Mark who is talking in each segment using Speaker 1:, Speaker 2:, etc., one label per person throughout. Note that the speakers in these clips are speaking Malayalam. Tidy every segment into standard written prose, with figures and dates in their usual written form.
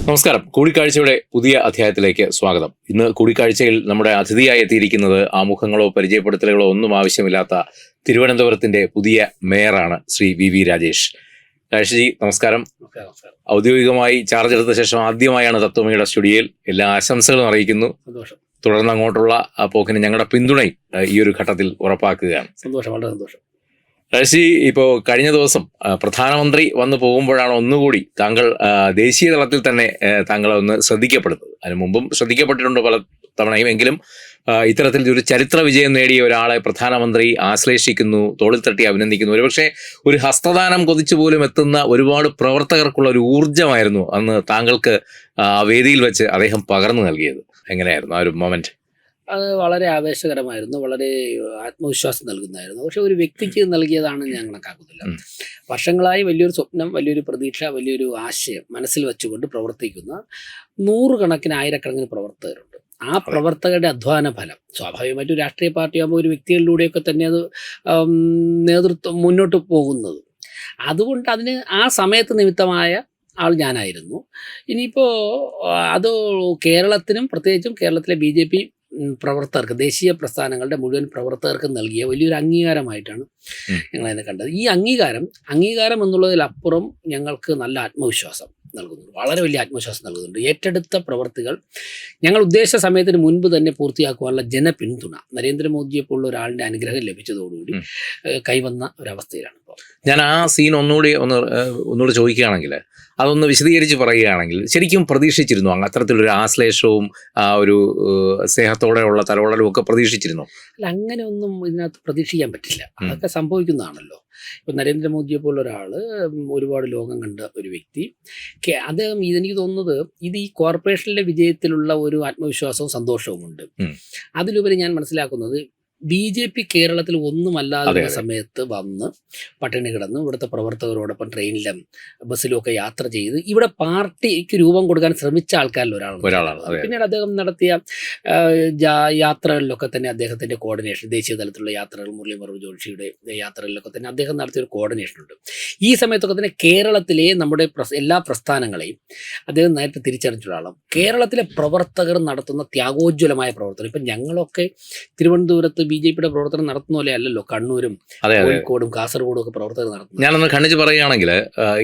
Speaker 1: നമസ്കാരം. കൂടിക്കാഴ്ചയുടെ പുതിയ അധ്യായത്തിലേക്ക് സ്വാഗതം. ഇന്ന് കൂടിക്കാഴ്ചയിൽ നമ്മുടെ അതിഥിയായി എത്തിയിരിക്കുന്നത് ആമുഖങ്ങളോ പരിചയപ്പെടുത്തലുകളോ ഒന്നും ആവശ്യമില്ലാത്ത തിരുവനന്തപുരത്തിന്റെ പുതിയ മേയറാണ് ശ്രീ വി രാജേഷ്. രാജേഷ്ജി, നമസ്കാരം. ഔദ്യോഗികമായി ചാർജ് എടുത്ത ശേഷം ആദ്യമായാണ് തത്വമയുടെ സ്റ്റുഡിയോയിൽ. എല്ലാ ആശംസകളും അറിയിക്കുന്നു.
Speaker 2: സന്തോഷം.
Speaker 1: തുടർന്ന് അങ്ങോട്ടുള്ള പോക്കിന് ഞങ്ങളുടെ പിന്തുണയും ഈ ഒരു ഘട്ടത്തിൽ ഉറപ്പാക്കുകയാണ്.
Speaker 2: സന്തോഷം, വളരെ സന്തോഷം.
Speaker 1: രാജേഷ്, ഇപ്പോൾ കഴിഞ്ഞ ദിവസം പ്രധാനമന്ത്രി വന്നു പോകുമ്പോഴാണ് ഒന്നുകൂടി താങ്കൾ ദേശീയ തലത്തിൽ തന്നെ താങ്കളെ ഒന്ന് ശ്രദ്ധിക്കപ്പെടുന്നത്. അതിനു മുമ്പും ശ്രദ്ധിക്കപ്പെട്ടിട്ടുണ്ട് പല തവണയും. എങ്കിലും ഇത്തരത്തിൽ ഒരു ചരിത്ര വിജയം നേടിയ ഒരാളെ പ്രധാനമന്ത്രി ആശ്ലേഷിക്കുന്നു, തോളിൽ തട്ടി അഭിനന്ദിക്കുന്നു. ഒരുപക്ഷെ ഒരു ഹസ്തദാനം കൊതിച്ചു പോലും എത്തുന്ന ഒരുപാട് പ്രവർത്തകർക്കുള്ള ഒരു ഊർജ്ജമായിരുന്നു അന്ന് താങ്കൾക്ക് വേദിയിൽ വെച്ച് അദ്ദേഹം പകർന്നു നൽകിയത്. എങ്ങനെയായിരുന്നു ആ ഒരു മൊമെന്റ്?
Speaker 2: അത് വളരെ ആവേശകരമായിരുന്നു, വളരെ ആത്മവിശ്വാസം നൽകുന്നതായിരുന്നു. പക്ഷെ ഒരു വ്യക്തിക്ക് നൽകിയതാണ് ഞാൻ കണക്കാക്കുന്നില്ല. വർഷങ്ങളായി വലിയൊരു സ്വപ്നം, വലിയൊരു പ്രതീക്ഷ, വലിയൊരു ആശയം മനസ്സിൽ വെച്ചുകൊണ്ട് പ്രവർത്തിക്കുന്ന നൂറുകണക്കിന് ആയിരക്കണക്കിന് പ്രവർത്തകരുണ്ട്. ആ പ്രവർത്തകരുടെ അധ്വാന ഫലം സ്വാഭാവികമായിട്ടും രാഷ്ട്രീയ പാർട്ടിയാകുമ്പോൾ ഒരു വ്യക്തികളിലൂടെയൊക്കെ തന്നെ അത് നേതൃത്വം മുന്നോട്ട് പോകുന്നത്. അതുകൊണ്ട് അതിന് ആ സമയത്ത് നിമിത്തമായ ആൾ ഞാനായിരുന്നു. ഇനിയിപ്പോൾ അത് കേരളത്തിനും പ്രത്യേകിച്ചും കേരളത്തിലെ BJP പ്രവർത്തകർക്ക്, ദേശീയ പ്രസ്ഥാനങ്ങളുടെ മുഴുവൻ പ്രവർത്തകർക്കും നൽകിയ വലിയൊരു അംഗീകാരമായിട്ടാണ് ഞങ്ങളതിനെ കണ്ടത്. ഈ അംഗീകാരം എന്നുള്ളതിലപ്പുറം ഞങ്ങൾക്ക് നല്ല ആത്മവിശ്വാസം നൽകുന്നുണ്ട്, വളരെ വലിയ ആത്മവിശ്വാസം നൽകുന്നുണ്ട്. ഏറ്റെടുത്ത പ്രവർത്തികൾ ഞങ്ങൾ ഉദ്ദേശിച്ച സമയത്തിന് മുൻപ് തന്നെ പൂർത്തിയാക്കുവാനുള്ള ജനപിന്തുണ നരേന്ദ്രമോദിയെ പോലുള്ള ഒരാളുടെ അനുഗ്രഹം ലഭിച്ചതോടുകൂടി കൈവന്ന ഒരവസ്ഥയിലാണ് ഇപ്പോൾ.
Speaker 1: ഞാൻ ആ സീൻ ഒന്നുകൂടി ചോദിക്കുകയാണെങ്കിൽ, അതൊന്ന് വിശദീകരിച്ച് പറയുകയാണെങ്കിൽ, ശരിക്കും പ്രതീക്ഷിച്ചിരുന്നു അത്തരത്തിലൊരു ആശ്ലേഷവും ഒരു സ്നേഹത്തോടെയുള്ള തലവളലും ഒക്കെ പ്രതീക്ഷിച്ചിരുന്നു?
Speaker 2: അല്ല, അങ്ങനെ ഒന്നും ഇതിനകത്ത് പ്രതീക്ഷിക്കാൻ പറ്റില്ല. അതൊക്കെ സംഭവിക്കുന്നതാണല്ലോ. ഇപ്പം നരേന്ദ്രമോദിയെ പോലുള്ള ഒരാൾ, ഒരുപാട് ലോകം കണ്ട ഒരു വ്യക്തി, അദ്ദേഹം ഇതെനിക്ക് തോന്നുന്നത് ഇത് ഈ കോർപ്പറേഷനിലെ വിജയത്തിലുള്ള ഒരു ആത്മവിശ്വാസവും സന്തോഷവും ഉണ്ട്. അതിലുപരി ഞാൻ മനസ്സിലാക്കുന്നത് BJP കേരളത്തിൽ ഒന്നുമല്ലാതെ സമയത്ത് വന്ന് പട്ടിണി കിടന്ന് ഇവിടുത്തെ പ്രവർത്തകരോടൊപ്പം ട്രെയിനിലും ബസ്സിലും ഒക്കെ യാത്ര ചെയ്ത് ഇവിടെ പാർട്ടിക്ക് രൂപം കൊടുക്കാൻ ശ്രമിച്ച ആൾക്കാരിൽ ഒരാളാണ്. പിന്നീട് അദ്ദേഹം നടത്തിയ യാത്രകളിലൊക്കെ തന്നെ അദ്ദേഹത്തിൻ്റെ കോർഡിനേഷൻ, ദേശീയ തലത്തിലുള്ള യാത്രകൾ, മുരളി മനോഹർ ജോഷിയുടെ യാത്രകളിലൊക്കെ തന്നെ അദ്ദേഹം നടത്തിയൊരു കോർഡിനേഷൻ ഉണ്ട്. ഈ സമയത്തൊക്കെ തന്നെ കേരളത്തിലെ നമ്മുടെ എല്ലാ പ്രസ്ഥാനങ്ങളെയും അദ്ദേഹം നേരത്തെ തിരിച്ചറിഞ്ഞിട്ടുള്ള ആളാണ്. കേരളത്തിലെ പ്രവർത്തകർ നടത്തുന്ന ത്യാഗോജ്വലമായ പ്രവർത്തനം, ഇപ്പം ഞങ്ങളൊക്കെ തിരുവനന്തപുരത്ത് BJPയുടെ പ്രവർത്തനം നടത്തുന്ന പോലെ അല്ലല്ലോ കണ്ണൂരും കോഴിക്കോടും കാസർഗോഡും ഒക്കെ പ്രവർത്തകർ നടത്തുന്നു.
Speaker 1: ഞാനൊന്ന് ഖണ്ഡിച്ച് പറയുകയാണെങ്കിൽ,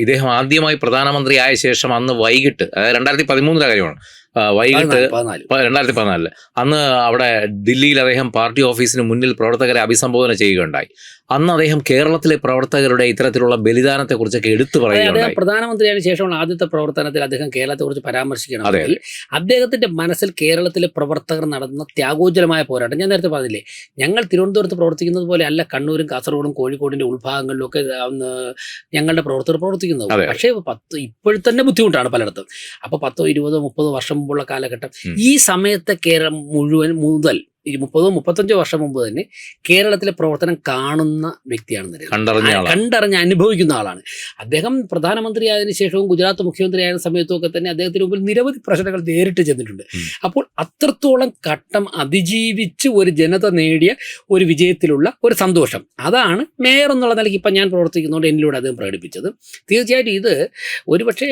Speaker 1: ഇദ്ദേഹം ആദ്യമായി പ്രധാനമന്ത്രി ആയ ശേഷം അന്ന് വൈകിട്ട്, അതായത് 2013 കാര്യമാണ്, വൈകിട്ട് 2014 അന്ന് അവിടെ ദില്ലിയിൽ അദ്ദേഹം പാർട്ടി ഓഫീസിന് മുന്നിൽ പ്രവർത്തകരെ അഭിസംബോധന ചെയ്യുകയുണ്ടായി. അന്ന് അദ്ദേഹം കേരളത്തിലെ പ്രവർത്തകരുടെ ഇത്തരത്തിലുള്ള ബലിദാനത്തെക്കുറിച്ചൊക്കെ എടുത്തു പറയുകയുണ്ടായി.
Speaker 2: പ്രധാനമന്ത്രിയായ ശേഷമുള്ള ആദ്യത്തെ പ്രവർത്തനത്തിൽ അദ്ദേഹം കേരളത്തെക്കുറിച്ച് പരാമർശിക്കണം. അദ്ദേഹത്തിന്റെ മനസ്സിൽ കേരളത്തിലെ പ്രവർത്തകർ നടന്ന ത്യാഗോജ്വലമായ പോരാട്ടം, ഞാൻ നേരത്തെ പറഞ്ഞില്ലേ, ഞങ്ങൾ തിരുവനന്തപുരത്ത് പ്രവർത്തിക്കുന്നത് പോലെ അല്ല കണ്ണൂരും കാസർഗോഡും കോഴിക്കോടിന്റെ ഉൾഭാഗങ്ങളിലും ഒക്കെ ഞങ്ങളുടെ പ്രവർത്തകർ പ്രവർത്തിക്കുന്നത്. പക്ഷേ ഇപ്പോഴത്തന്നെ ബുദ്ധിമുട്ടാണ് പലയിടത്തും. അപ്പോൾ 10, 20, 30 വർഷം മുമ്പുള്ള കാലഘട്ടം, ഈ സമയത്തെ കേരളം മുഴുവൻ മുതൽ 30, 35 വർഷം മുമ്പ് തന്നെ കേരളത്തിലെ പ്രവർത്തനം കാണുന്ന വ്യക്തിയാണ്, കണ്ടറിഞ്ഞ് അനുഭവിക്കുന്ന ആളാണ് അദ്ദേഹം. പ്രധാനമന്ത്രിയായതിനു ശേഷവും ഗുജറാത്ത് മുഖ്യമന്ത്രിയായ സമയത്തുമൊക്കെ തന്നെ അദ്ദേഹത്തിന് മുമ്പിൽ നിരവധി പ്രശ്നങ്ങൾ നേരിട്ട് ചെന്നിട്ടുണ്ട്. അപ്പോൾ അത്രത്തോളം ഘട്ടം അതിജീവിച്ച് ഒരു ജനത നേടിയ ഒരു വിജയത്തിലുള്ള ഒരു സന്തോഷം, അതാണ് മേയർ എന്നുള്ള നിലയ്ക്ക് ഇപ്പം ഞാൻ പ്രവർത്തിക്കുന്നതുകൊണ്ട് എന്നിലൂടെ അദ്ദേഹം പ്രകടിപ്പിച്ചത്. തീർച്ചയായിട്ടും ഇത് ഒരുപക്ഷെ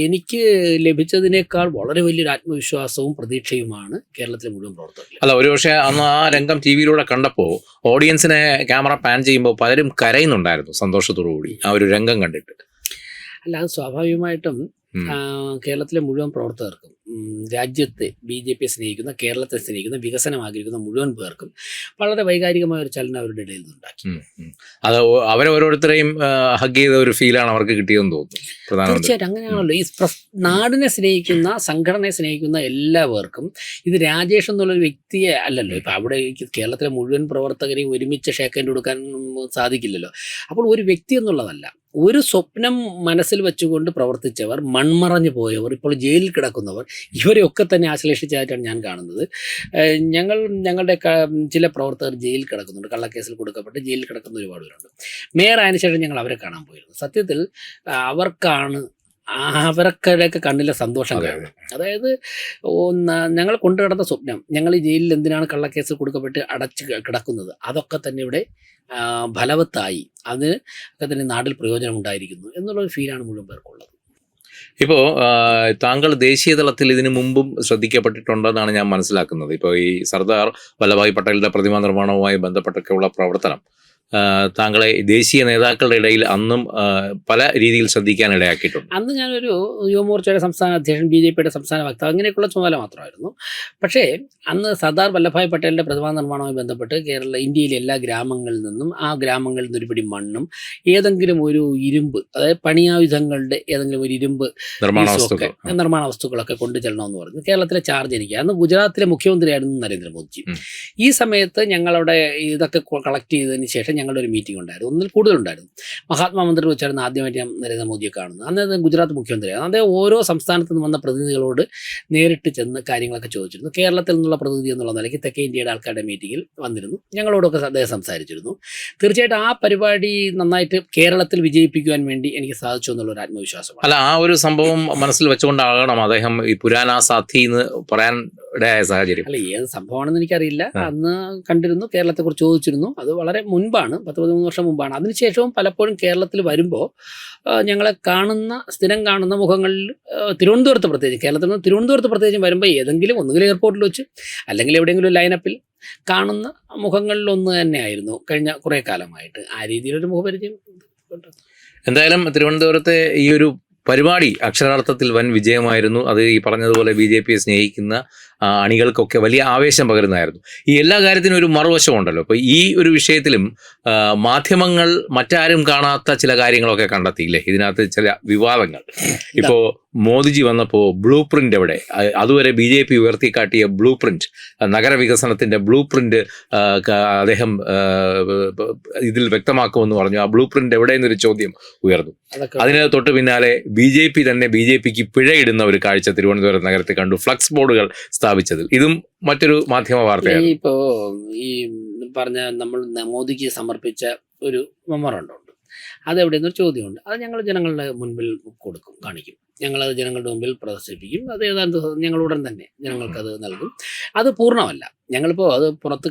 Speaker 2: എനിക്ക് ലഭിച്ചതിനേക്കാൾ വളരെ വലിയൊരു ആത്മവിശ്വാസവും പ്രതീക്ഷയുമാണ് കേരളത്തിലെ മുഴുവൻ പ്രവർത്തകർ.
Speaker 1: അല്ല, ഒരുപക്ഷെ അന്ന് ആ രംഗം TV-യിലൂടെ കണ്ടപ്പോൾ ഓഡിയൻസിനെ ക്യാമറ പാൻ ചെയ്യുമ്പോൾ പലരും കരയുന്നുണ്ടായിരുന്നു സന്തോഷത്തോടു കൂടി ആ ഒരു രംഗം കണ്ടിട്ട്.
Speaker 2: അല്ല, അത് സ്വാഭാവികമായിട്ടും കേരളത്തിലെ മുഴുവൻ പ്രവർത്തകർക്കും, രാജ്യത്തെ BJP സ്നേഹിക്കുന്ന, കേരളത്തെ സ്നേഹിക്കുന്ന, വികസനം ആഗ്രഹിക്കുന്ന മുഴുവൻ പേർക്കും വളരെ വൈകാരികമായ ഒരു ചലനം അവരുടെ ഇടയിൽ നിന്നുണ്ടാക്കി.
Speaker 1: അത് അവരോരോരുത്തരെയും ഹഗ് ചെയ്ത ഒരു ഫീലാണ് അവർക്ക് കിട്ടിയതെന്ന് തോന്നുന്നു.
Speaker 2: തീർച്ചയായിട്ടും അങ്ങനെയാണല്ലോ. ഈ നാടിനെ സ്നേഹിക്കുന്ന, സംഘടനയെ സ്നേഹിക്കുന്ന എല്ലാവർക്കും ഇത് രാജേഷ് എന്നുള്ളൊരു വ്യക്തിയെ അല്ലല്ലോ. ഇപ്പം അവിടെ കേരളത്തിലെ മുഴുവൻ പ്രവർത്തകരെയും ഒരുമിച്ച് ഷേക്ക് ഹാൻഡ് കൊടുക്കാൻ സാധിക്കില്ലല്ലോ. അപ്പോൾ ഒരു വ്യക്തി എന്നുള്ളതല്ല, ഒരു സ്വപ്നം മനസ്സിൽ വെച്ചുകൊണ്ട് പ്രവർത്തിച്ചവർ, മൺമറഞ്ഞു പോയവർ, ഇപ്പോൾ ജയിലിൽ കിടക്കുന്നവർ, ഇവരെയൊക്കെ തന്നെ ആശ്ലേഷിച്ചതായിട്ടാണ് ഞാൻ കാണുന്നത്. ഞങ്ങളുടെ ചില പ്രവർത്തകർ ജയിലിൽ കിടക്കുന്നുണ്ട്, കള്ളക്കേസിൽ കൊടുക്കപ്പെട്ട് ജയിലിൽ കിടക്കുന്ന ഒരുപാട് പേരുണ്ട്. മേയർ ആയതിനു ശേഷം ഞങ്ങൾ അവരെ കാണാൻ പോയിരുന്നു. സത്യത്തിൽ അവർക്കൊക്കെ കണ്ണിലെ സന്തോഷം കാണും. അതായത് ഞങ്ങൾ കൊണ്ടുകിടന്ന സ്വപ്നം, ഞങ്ങൾ ഈ ജയിലിൽ എന്തിനാണ് കള്ളക്കേസ് കൊടുക്കപ്പെട്ട് അടച്ച് കിടക്കുന്നത്, അതൊക്കെ തന്നെ ഇവിടെ ഫലവത്തായി, അതിന് ഒക്കെ തന്നെ നാട്ടിൽ പ്രയോജനം ഉണ്ടായിരിക്കുന്നു എന്നുള്ളൊരു ഫീലാണ് മുഴുവൻ പേർക്കുള്ളത്.
Speaker 1: ഇപ്പോൾ താങ്കൾ ദേശീയ തലത്തിൽ ഇതിനു മുമ്പും ശ്രദ്ധിക്കപ്പെട്ടിട്ടുണ്ടെന്നാണ് ഞാൻ മനസ്സിലാക്കുന്നത്. ഇപ്പോൾ ഈ സർദാർ വല്ലഭായ് പട്ടേലിന്റെ പ്രതിമ നിർമ്മാണവുമായി ബന്ധപ്പെട്ടൊക്കെയുള്ള പ്രവർത്തനം താങ്കളെ ദേശീയ നേതാക്കളുടെ ഇടയിൽ അന്നും പല രീതിയിൽ ശ്രദ്ധിക്കാൻ ഇടയാക്കിയിട്ടുണ്ട്.
Speaker 2: അന്ന് ഞാനൊരു യുവമോർച്ചയുടെ സംസ്ഥാന അധ്യക്ഷൻ, BJPയുടെ സംസ്ഥാന വക്താവ്, അങ്ങനെയൊക്കെയുള്ള ചുമതല മാത്രമായിരുന്നു. പക്ഷേ അന്ന് സർദാർ വല്ലഭായ് പട്ടേലിൻ്റെ പ്രതിമാ നിർമ്മാണവുമായി ബന്ധപ്പെട്ട് ഇന്ത്യയിലെ എല്ലാ ഗ്രാമങ്ങളിൽ നിന്നും, ആ ഗ്രാമങ്ങളിൽ നിന്ന് ഒരു പിടി മണ്ണും ഏതെങ്കിലും ഒരു ഇരുമ്പ്, അതായത് പണിയായുധങ്ങളുടെ ഏതെങ്കിലും ഒരു ഇരുമ്പ് നിർമ്മാണ വസ്തുക്കളൊക്കെ കൊണ്ടു ചെല്ലണമെന്ന് പറഞ്ഞു. കേരളത്തിലെ ചാർജ് എനിക്ക്, അന്ന് ഗുജറാത്തിലെ മുഖ്യമന്ത്രിയായിരുന്നു നരേന്ദ്രമോദിജി. ഈ സമയത്ത് ഞങ്ങളുടെ ഇതൊക്കെ കളക്ട് ചെയ്തതിന് ശേഷം ഞങ്ങളുടെ ഒരു മീറ്റിംഗ് ഉണ്ടായിരുന്നു, ഒന്നിൽ കൂടുതലുണ്ടായിരുന്നു. മഹാത്മാ മന്ദിറിൽ വെച്ചായിരുന്നു ആദ്യമായിട്ട് ഞാൻ നരേന്ദ്രമോദിയെ കാണുന്നത്. അന്ന് ഗുജറാത്ത് മുഖ്യമന്ത്രിയാണ്. അദ്ദേഹം ഓരോ സംസ്ഥാനത്തു നിന്ന് വന്ന പ്രതിനിധികളോട് നേരിട്ട് ചെന്ന് കാര്യങ്ങളൊക്കെ ചോദിച്ചിരുന്നു. കേരളത്തിൽ നിന്നുള്ള പ്രതിനിധി എന്നുള്ള നിലയ്ക്ക് തെക്കേ ഇന്ത്യയുടെ ആൾക്കാരുടെ മീറ്റിങ്ങിൽ വന്നിരുന്നു, ഞങ്ങളോടൊക്കെ അദ്ദേഹം സംസാരിച്ചിരുന്നു. തീർച്ചയായിട്ടും ആ പരിപാടി നന്നായിട്ട് കേരളത്തിൽ വിജയിപ്പിക്കുവാൻ വേണ്ടി എനിക്ക് സാധിച്ചു എന്നുള്ളൊരു ആത്മവിശ്വാസമാണ്.
Speaker 1: അല്ല, ആ ഒരു സംഭവം മനസ്സിൽ വെച്ചുകൊണ്ടാകണം അദ്ദേഹം ഈ പുരാനാ സാഥി എന്ന് പറയാൻ ഇടയായ സാഹചര്യം.
Speaker 2: അല്ല, ഏത് സംഭവമാണെന്ന് എനിക്കറിയില്ല. അന്ന് കണ്ടിരുന്നു, കേരളത്തെക്കുറിച്ച് ചോദിച്ചിരുന്നു. അത് വളരെ മുൻപാണ്, 10-13 വർഷം മുമ്പാണ്. അതിനുശേഷവും പലപ്പോഴും കേരളത്തിൽ വരുമ്പോൾ ഞങ്ങളെ സ്ഥിരം കാണുന്ന മുഖങ്ങളിൽ തിരുവനന്തപുരത്ത് പ്രത്യേകിച്ച്, കേരളത്തിൽ നിന്ന് തിരുവനന്തപുരത്ത് പ്രത്യേകിച്ചും വരുമ്പോൾ ഏതെങ്കിലും ഒന്നുകിൽ എയർപോർട്ടിൽ വെച്ച് അല്ലെങ്കിൽ എവിടെയെങ്കിലും ലൈനപ്പിൽ കാണുന്ന മുഖങ്ങളിലൊന്ന് തന്നെയായിരുന്നു കഴിഞ്ഞ കുറേ കാലമായിട്ട്. ആ രീതിയിലൊരു മുഖപരിചയം.
Speaker 1: എന്തായാലും തിരുവനന്തപുരത്തെ ഈ ഒരു പരിപാടി അക്ഷരാർത്ഥത്തിൽ വൻ വിജയമായിരുന്നു. അത് ഈ പറഞ്ഞതുപോലെ BJPയെ സ്നേഹിക്കുന്ന അണികൾക്കൊക്കെ വലിയ ആവേശം പകരുന്നതായിരുന്നു. ഈ എല്ലാ കാര്യത്തിനും ഒരു മറുവശമുണ്ടല്ലോ. അപ്പോൾ ഈ ഒരു വിഷയത്തിലും മാധ്യമങ്ങൾ മറ്റാരും കാണാത്ത ചില കാര്യങ്ങളൊക്കെ കണ്ടെത്തിയില്ലേ ഇതിനകത്ത്, ചില വിവാദങ്ങൾ. ഇപ്പോൾ മോദിജി വന്നപ്പോൾ ബ്ലൂ പ്രിന്റ് എവിടെ, അതുവരെ BJP ഉയർത്തിക്കാട്ടിയ ബ്ലൂ പ്രിന്റ്, നഗരവികസനത്തിന്റെ ബ്ലൂ പ്രിന്റ് അദ്ദേഹം ഇതിൽ വ്യക്തമാക്കുമെന്ന് പറഞ്ഞു. ആ ബ്ലൂ പ്രിന്റ് എവിടെ എന്നൊരു ചോദ്യം ഉയർന്നു. അതിന് തൊട്ട് പിന്നാലെ BJP തന്നെ BJPക്ക് പിഴയിടുന്ന ഒരു കാഴ്ച തിരുവനന്തപുരം നഗരത്തിൽ കണ്ടു, ഫ്ലക്സ് ബോർഡുകൾ സ്ഥാപിച്ചതിൽ. ഇതും മറ്റൊരു മാധ്യമ വാർത്തയാണ്.
Speaker 2: ഇപ്പോ ഈ പറഞ്ഞ നമ്മൾ മോദിക്ക് സമർപ്പിച്ച ഒരു മെമ്മോറണ്ടം ഉണ്ട്, അതെവിടെയെന്നൊരു ചോദ്യമുണ്ട്. അത് ഞങ്ങൾ ജനങ്ങളുടെ മുൻപിൽ കാണിക്കും. ഞങ്ങളത് ജനങ്ങളുടെ മുമ്പിൽ പ്രദർശിപ്പിക്കും. അത് ഏതാണ്ട് ഞങ്ങൾ ഉടൻ തന്നെ ജനങ്ങൾക്കത് നൽകും. അത് പൂർണ്ണമല്ല, ഞങ്ങളിപ്പോൾ അത് പുറത്ത്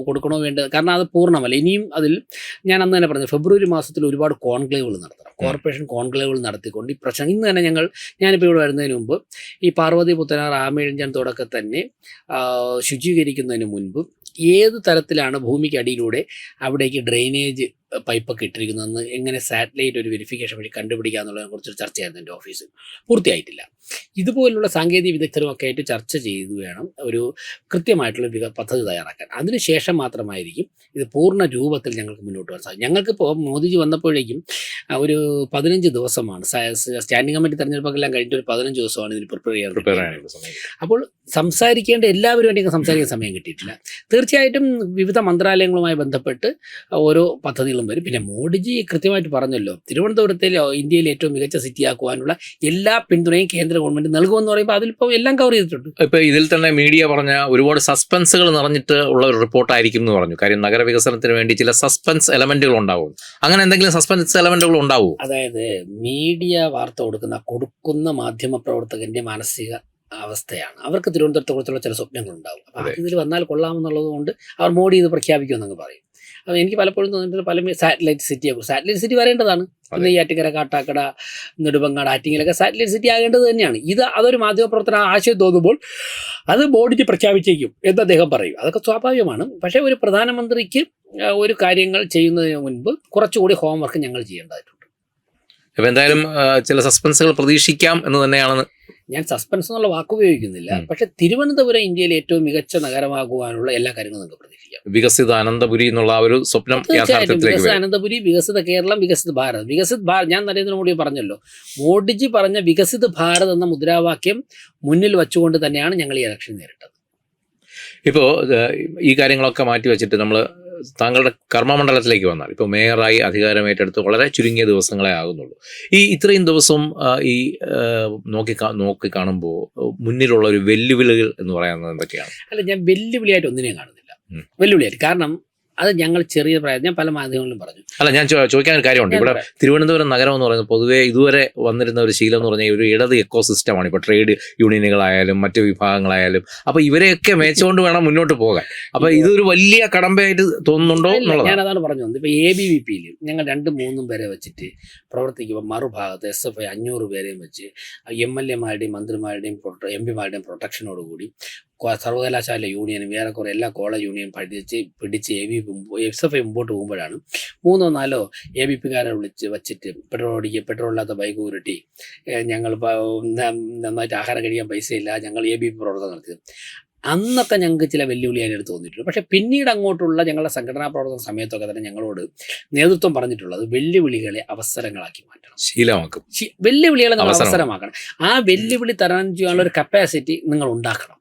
Speaker 2: കൊടുക്കണോ വേണ്ടത്, കാരണം അത് പൂർണ്ണമല്ല. ഇനിയും അതിൽ ഞാൻ അന്ന് തന്നെ പറഞ്ഞു, ഫെബ്രുവരി മാസത്തിൽ ഒരുപാട് കോൺക്ലേവുകൾ നടത്തണം. കോർപ്പറേഷൻ കോൺക്ലേവുകൾ നടത്തിക്കൊണ്ട് ഈ പ്രശ്നം ഇന്ന് തന്നെ ഞാനിപ്പോൾ ഇവിടെ വരുന്നതിന് മുമ്പ് ഈ പാർവതി പുത്തനാർ ആമയിഴഞ്ചാൻ തുടക്കം തന്നെ ശുചീകരിക്കുന്നതിന് മുൻപ് ഏത് തരത്തിലാണ് ഭൂമിക്ക് അടിയിലൂടെ അവിടേക്ക് ഡ്രെയിനേജ് പൈപ്പൊക്കെ ഇട്ടിരിക്കുന്നതെന്ന് എങ്ങനെ സാറ്റലൈറ്റ് ഒരു വെരിഫിക്കേഷൻ വഴി കണ്ടുപിടിക്കുക എന്നുള്ളതിനെ കുറിച്ചൊരു ചർച്ചയായിരുന്നു എൻ്റെ ഓഫീസിൽ. പൂർത്തിയായിട്ടില്ല. ഇതുപോലുള്ള സാങ്കേതിക വിദഗ്ധരുമൊക്കെ ആയിട്ട് ചർച്ച ചെയ്ത് വേണം ഒരു കൃത്യമായിട്ടുള്ള പദ്ധതി തയ്യാറാക്കാൻ. അതിനുശേഷം മാത്രമായിരിക്കും ഇത് പൂർണ്ണ രൂപത്തിൽ ഞങ്ങൾക്ക് മുന്നോട്ട് പോകാൻ സാധിക്കും. ഞങ്ങൾക്കിപ്പോൾ മോദിജി വന്നപ്പോഴേക്കും ഒരു 15 ദിവസമാണ്, സ്റ്റാൻഡിംഗ് കമ്മിറ്റി തെരഞ്ഞെടുപ്പൊക്കെല്ലാം കഴിഞ്ഞിട്ട് ഒരു 15 ദിവസമാണ് ഇതിന് പ്രിപ്പയർ ചെയ്യാൻ. അപ്പോൾ സംസാരിക്കേണ്ട എല്ലാവരും വേണ്ടി സംസാരിക്കാൻ സമയം കിട്ടിയിട്ടില്ല. തീർച്ചയായിട്ടും വിവിധ മന്ത്രാലയങ്ങളുമായി ബന്ധപ്പെട്ട് ഓരോ പദ്ധതികളും വരും. പിന്നെ മോഡിജി കൃത്യമായിട്ട് പറഞ്ഞല്ലോ, തിരുവനന്തപുരത്തെ ഇന്ത്യയിലെ ഏറ്റവും മികച്ച സിറ്റിയാക്കുവാനുള്ള എല്ലാ പിന്തുണയും കേന്ദ്ര ഗവൺമെന്റ് നൽകുമെന്ന് പറയുമ്പോൾ അതിലിപ്പോൾ എല്ലാം കവർ ചെയ്തിട്ടുണ്ട്.
Speaker 1: ഇപ്പോൾ ഇതിൽ തന്നെ മീഡിയ പറഞ്ഞ ഒരുപാട് സസ്പെൻസുകൾ നിറഞ്ഞിട്ട് ഉള്ള ഒരു റിപ്പോർട്ടായിരിക്കും എന്ന് പറഞ്ഞു. കാര്യം നഗരവികസനത്തിന് വേണ്ടി ചില സസ്പെൻസ് എലമെന്റുകൾ ഉണ്ടാവും. അങ്ങനെ എന്തെങ്കിലും സസ്പെൻസ് എലമെന്റുകൾ ഉണ്ടാവും?
Speaker 2: അതായത് മീഡിയ വാർത്ത കൊടുക്കുന്ന മാധ്യമ പ്രവർത്തകന്റെ മാനസിക അവസ്ഥയാണ്. അവർക്ക് തിരുവനന്തപുരത്തെ കുറിച്ചുള്ള ചില സ്വപ്നങ്ങളുണ്ടാവും. അപ്പോൾ ഇതിൽ വന്നാൽ കൊള്ളാമെന്നുള്ളത് കൊണ്ട് അവർ മോഡി ഇത് പ്രഖ്യാപിക്കുമെന്നങ്ങ് പറയും. അപ്പോൾ എനിക്ക് പലപ്പോഴും തോന്നിയിട്ട് പല സാറ്റലൈറ്റ് സിറ്റി വരേണ്ടതാണ്. പിന്നെ ഈ ആറ്റിങ്ങര, കാട്ടാക്കട, നെടുമങ്ങാട്, ആറ്റിങ്ങലൊക്കെ സാറ്റലൈറ്റ് സിറ്റി ആകേണ്ടത് തന്നെയാണ്. അതൊരു മാധ്യമപ്രവർത്തന ആശയം തോന്നുമ്പോൾ അത് മോഡിജി പ്രഖ്യാപിച്ചേക്കും എന്ന് അദ്ദേഹം പറയും. അതൊക്കെ സ്വാഭാവികമാണ്. പക്ഷേ ഒരു പ്രധാനമന്ത്രിക്ക് ഒരു കാര്യങ്ങൾ ചെയ്യുന്നതിന് മുൻപ് കുറച്ചുകൂടി ഹോംവർക്ക് ഞങ്ങൾ ചെയ്യേണ്ടതായിട്ടുണ്ട്.
Speaker 1: അപ്പോൾ എന്തായാലും ചില സസ്പെൻസുകൾ പ്രതീക്ഷിക്കാം എന്ന് തന്നെയാണ്.
Speaker 2: ഞാൻ സസ്പെൻസ് എന്നുള്ള വാക്ക് ഉപയോഗിക്കുന്നില്ല. പക്ഷെ തിരുവനന്തപുരം ഇന്ത്യയിലെ ഏറ്റവും മികച്ച നഗരമാകുവാനുള്ള എല്ലാ കാര്യങ്ങളും നമുക്ക് പ്രതീക്ഷിക്കാം.
Speaker 1: വികസിത അനന്തപുരി എന്നുള്ള ഒരു സ്വപ്നം
Speaker 2: വികസിത അനന്തപുരി, വികസിത കേരളം, വികസിത ഭാരത്. ഞാൻ നരേന്ദ്രമോദി പറഞ്ഞല്ലോ, മോഡിജി പറഞ്ഞ വികസിത ഭാരത് എന്ന മുദ്രാവാക്യം മുന്നിൽ വെച്ചുകൊണ്ട് തന്നെയാണ് ഞങ്ങൾ ഈ ഇലക്ഷൻ നേരിട്ടത്.
Speaker 1: ഇപ്പോൾ ഈ കാര്യങ്ങളൊക്കെ മാറ്റി വെച്ചിട്ട് നമ്മൾ താങ്കളുടെ കർമ്മമണ്ഡലത്തിലേക്ക് വന്നാൽ ഇപ്പോൾ മേയറായി അധികാരമേറ്റെടുത്ത് വളരെ ചുരുങ്ങിയ ദിവസങ്ങളെ ആകുന്നുള്ളൂ. ഇത്രയും ദിവസം ഈ നോക്കി കാണുമ്പോൾ മുന്നിലുള്ള ഒരു വെല്ലുവിളികൾ എന്ന് പറയുന്നത് എന്തൊക്കെയാണ്?
Speaker 2: അല്ല, ഞാൻ വെല്ലുവിളിയായിട്ട് ഒന്നിനെയും കാണുന്നില്ല. വെല്ലുവിളിയായിട്ട് കാരണം അത് ഞങ്ങൾ ചെറിയ പ്രായം, ഞാൻ പല മാധ്യമങ്ങളിലും പറഞ്ഞു.
Speaker 1: അല്ല, ഞാൻ ചോദിക്കാൻ ഒരു കാര്യമുണ്ട്. ഇവിടെ തിരുവനന്തപുരം നഗരം എന്ന് പറയുന്നത് പൊതുവേ ഇതുവരെ വന്നിരുന്ന ഒരു ശീലം എന്ന് പറഞ്ഞാൽ ഒരു ഇടത് എക്കോ സിസ്റ്റമാണ്. ഇപ്പോൾ ട്രേഡ് യൂണിയനുകളായാലും മറ്റു വിഭാഗങ്ങളായാലും. അപ്പോൾ ഇവരെയൊക്കെ മേച്ചുകൊണ്ട് വേണം മുന്നോട്ട് പോകാൻ. അപ്പോൾ ഇതൊരു വലിയ കടമ്പയായിട്ട് തോന്നുന്നുണ്ടോ എന്നുള്ളത്
Speaker 2: ഞാൻ അതാണ് പറഞ്ഞു വന്നത്. ഇപ്പോൾ ABVP-യിൽ ഞങ്ങൾ 2-3 പേരെ വെച്ചിട്ട് പ്രവർത്തിക്കുമ്പോൾ മറുഭാഗത്ത് SFI 500 പേരെയും വെച്ച് MLA-മാരുടെയും മന്ത്രിമാരുടെയും MP-മാരുടെയും പ്രൊട്ടക്ഷനോടുകൂടി സർവകലാശാല യൂണിയനും ഏറെക്കുറെ എല്ലാ കോളേജ് യൂണിയനും പിടിച്ച് SFI മുമ്പോട്ട് പോകുമ്പോഴാണ് 3-4 ABP-കാരെ വിളിച്ച് വച്ചിട്ട് പെട്രോളില്ലാത്ത ബൈക്ക് ഉരുട്ടി ഞങ്ങൾ നന്നായിട്ട് ആഹാരം കഴിക്കാൻ പൈസയില്ല, ഞങ്ങൾ ABP പ്രവർത്തനം നടത്തിയത്. അന്നൊക്കെ ഞങ്ങൾക്ക് ചില വെല്ലുവിളിയായിട്ട് തോന്നിയിട്ടുണ്ട്. പക്ഷേ പിന്നീട് അങ്ങോട്ടുള്ള ഞങ്ങളുടെ സംഘടനാ പ്രവർത്തന സമയത്തൊക്കെ തന്നെ ഞങ്ങളോട് നേതൃത്വം പറഞ്ഞിട്ടുള്ളത് വെല്ലുവിളികളെ അവസരങ്ങളാക്കി മാറ്റണം,
Speaker 1: ശീലമാക്കും.
Speaker 2: വെല്ലുവിളികളെ നമ്മൾ അവസരമാക്കണം. ആ വെല്ലുവിളി തരണം ചെയ്യാനുള്ള ഒരു കപ്പാസിറ്റി നിങ്ങൾ ഉണ്ടാക്കണം.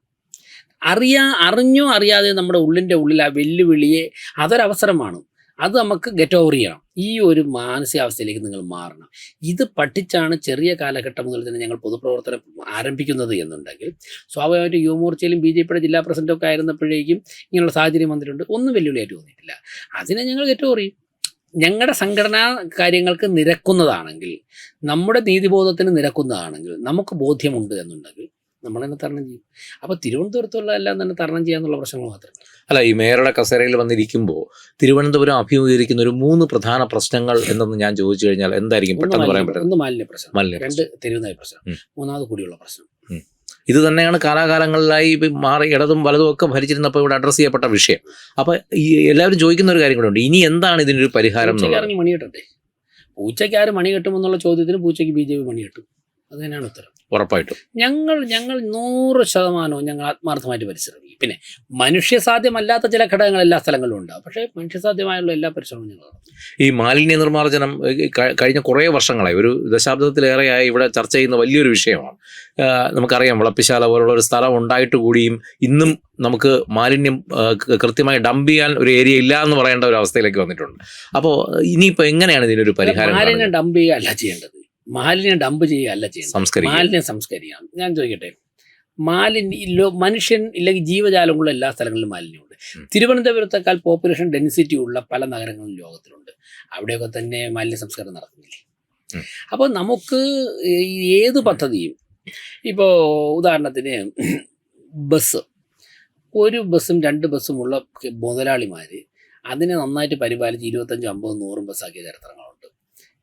Speaker 2: അറിഞ്ഞോ അറിയാതെ നമ്മുടെ ഉള്ളിൽ ആ വെല്ലുവിളിയെ അതൊരവസരമാണ്, അത് നമുക്ക് ഗെറ്റ് ഓവർ ചെയ്യണം. ഈ ഒരു മാനസികാവസ്ഥയിലേക്ക് നിങ്ങൾ മാറണം. ഇത് പഠിച്ചാണ് ചെറിയ കാലഘട്ടം മുതൽ തന്നെ ഞങ്ങൾ പൊതുപ്രവർത്തനം ആരംഭിക്കുന്നത് എന്നുണ്ടെങ്കിൽ സ്വാഭാവികമായിട്ട് യുവമോർച്ചയിലും BJP-യുടെ ജില്ലാ പ്രസിഡന്റൊക്കെ ആയിരുന്നപ്പോഴേക്കും ഇങ്ങനെയുള്ള സാഹചര്യം വന്നിട്ടുണ്ട്. ഒന്നും വെല്ലുവിളിയായിട്ട് തോന്നിയിട്ടില്ല. അതിനെ ഞങ്ങൾ ഗെറ്റ് ഓവർ ചെയ്യും. ഞങ്ങളുടെ സംഘടനാ കാര്യങ്ങൾക്ക് നിരക്കുന്നതാണെങ്കിൽ, നമ്മുടെ നീതിബോധത്തിന് നിരക്കുന്നതാണെങ്കിൽ, നമുക്ക് ബോധ്യമുണ്ട് എന്നുണ്ടെങ്കിൽ നമ്മൾ തന്നെ തരണം ചെയ്യും. അപ്പോൾ തിരുവനന്തപുരത്തുള്ള എല്ലാം തന്നെ തരണം ചെയ്യാന്നുള്ള പ്രശ്നങ്ങൾ മാത്രമേ.
Speaker 1: അല്ല, ഈ മേയറുടെ കസേരയിൽ വന്നിരിക്കുമ്പോൾ തിരുവനന്തപുരം അഭിമുഖീകരിക്കുന്ന ഒരു 3 പ്രധാന പ്രശ്നങ്ങൾ എന്തെന്ന് ഞാൻ ചോദിച്ചു കഴിഞ്ഞാൽ എന്തായിരിക്കും പെട്ടെന്ന് പറയാൻ പറ്റും?
Speaker 2: 1 മാലിന്യ പ്രശ്നം, 2 തെരുവുനായ പ്രശ്നം, 3ാമത് കുടിയുള്ള പ്രശ്നം.
Speaker 1: ഇത് തന്നെയാണ് കാലാകാലങ്ങളിലായി മാറി ഇടതും വലതും ഒക്കെ ഭരിച്ചിരുന്നപ്പോൾ ഇവിടെ അഡ്രസ്സ് ചെയ്യപ്പെട്ട വിഷയം. അപ്പോൾ ഈ എല്ലാവരും ചോദിക്കുന്ന ഒരു കാര്യം കൂടെ ഉണ്ട്, ഇനി എന്താണ് ഇതിനൊരു പരിഹാരം?
Speaker 2: പൂച്ചയ്ക്ക് മണി കെട്ടണ്ടേ? പൂച്ചയ്ക്ക് ആര് മണി കെട്ടുമെന്നുള്ള ചോദ്യത്തിന് പൂച്ചയ്ക്ക് BJP മണി കെട്ടും. അത് തന്നെയാണ് ഉത്തരം.
Speaker 1: ഉറപ്പായിട്ടും
Speaker 2: ഞങ്ങൾ 100% ഞങ്ങൾ ആത്മാർത്ഥമായിട്ട് പരിശ്രമിക്കും. പിന്നെ മനുഷ്യസാധ്യമല്ലാത്ത ചില ഘടകങ്ങൾ എല്ലാ സ്ഥലങ്ങളിലും ഉണ്ടാകും. പക്ഷേ മനുഷ്യസാധ്യമായുള്ള എല്ലാ പരിശ്രമവും ഞങ്ങൾ നടത്തും.
Speaker 1: ഈ മാലിന്യ നിർമ്മാർജ്ജനം കഴിഞ്ഞ കുറേ വർഷങ്ങളായി, ഒരു ദശാബ്ദത്തിലേറെയായി ഇവിടെ ചർച്ച ചെയ്യുന്ന വലിയൊരു വിഷയമാണ്. നമുക്കറിയാം, വിളപ്പിശാല പോലുള്ള ഒരു സ്ഥലം ഉണ്ടായിട്ട് കൂടിയും ഇന്നും നമുക്ക് മാലിന്യം കൃത്യമായി ഡംപ് ചെയ്യാൻ ഒരു ഏരിയ ഇല്ല എന്ന് പറയേണ്ട ഒരു അവസ്ഥയിലേക്ക് വന്നിട്ടുണ്ട്. അപ്പോൾ ഇനിയിപ്പോൾ എങ്ങനെയാണ് ഇതിനൊരു പരിഹാരം?
Speaker 2: മാലിന്യം ഡംപ് ചെയ്യുകയല്ല ചെയ്യേണ്ടത്, മാലിന്യം ഡംപ് ചെയ്യുകയല്ല ചെയ്യുന്നത്, മാലിന്യം സംസ്കരിക്കണം. ഞാൻ ചോദിക്കട്ടെ, മനുഷ്യൻ ഇല്ലെങ്കിൽ ജീവജാലങ്ങളുള്ള എല്ലാ സ്ഥലങ്ങളിലും മാലിന്യമുണ്ട്. തിരുവനന്തപുരത്തേക്കാൾ പോപ്പുലേഷൻ ഡെൻസിറ്റി ഉള്ള പല നഗരങ്ങളും ലോകത്തിലുണ്ട്. അവിടെയൊക്കെ തന്നെ മാലിന്യ സംസ്കരണം നടക്കുന്നില്ലേ? അപ്പോൾ നമുക്ക് ഏത് പദ്ധതിയും, ഇപ്പോൾ ഉദാഹരണത്തിന് ഒരു ബസ്സും 2 ബസ്സുമുള്ള മുതലാളിമാർ അതിനെ നന്നായിട്ട് പരിപാലിച്ച് 25, 50, 100 ബസ്സാക്കിയ ചരിത്രങ്ങളുണ്ട്.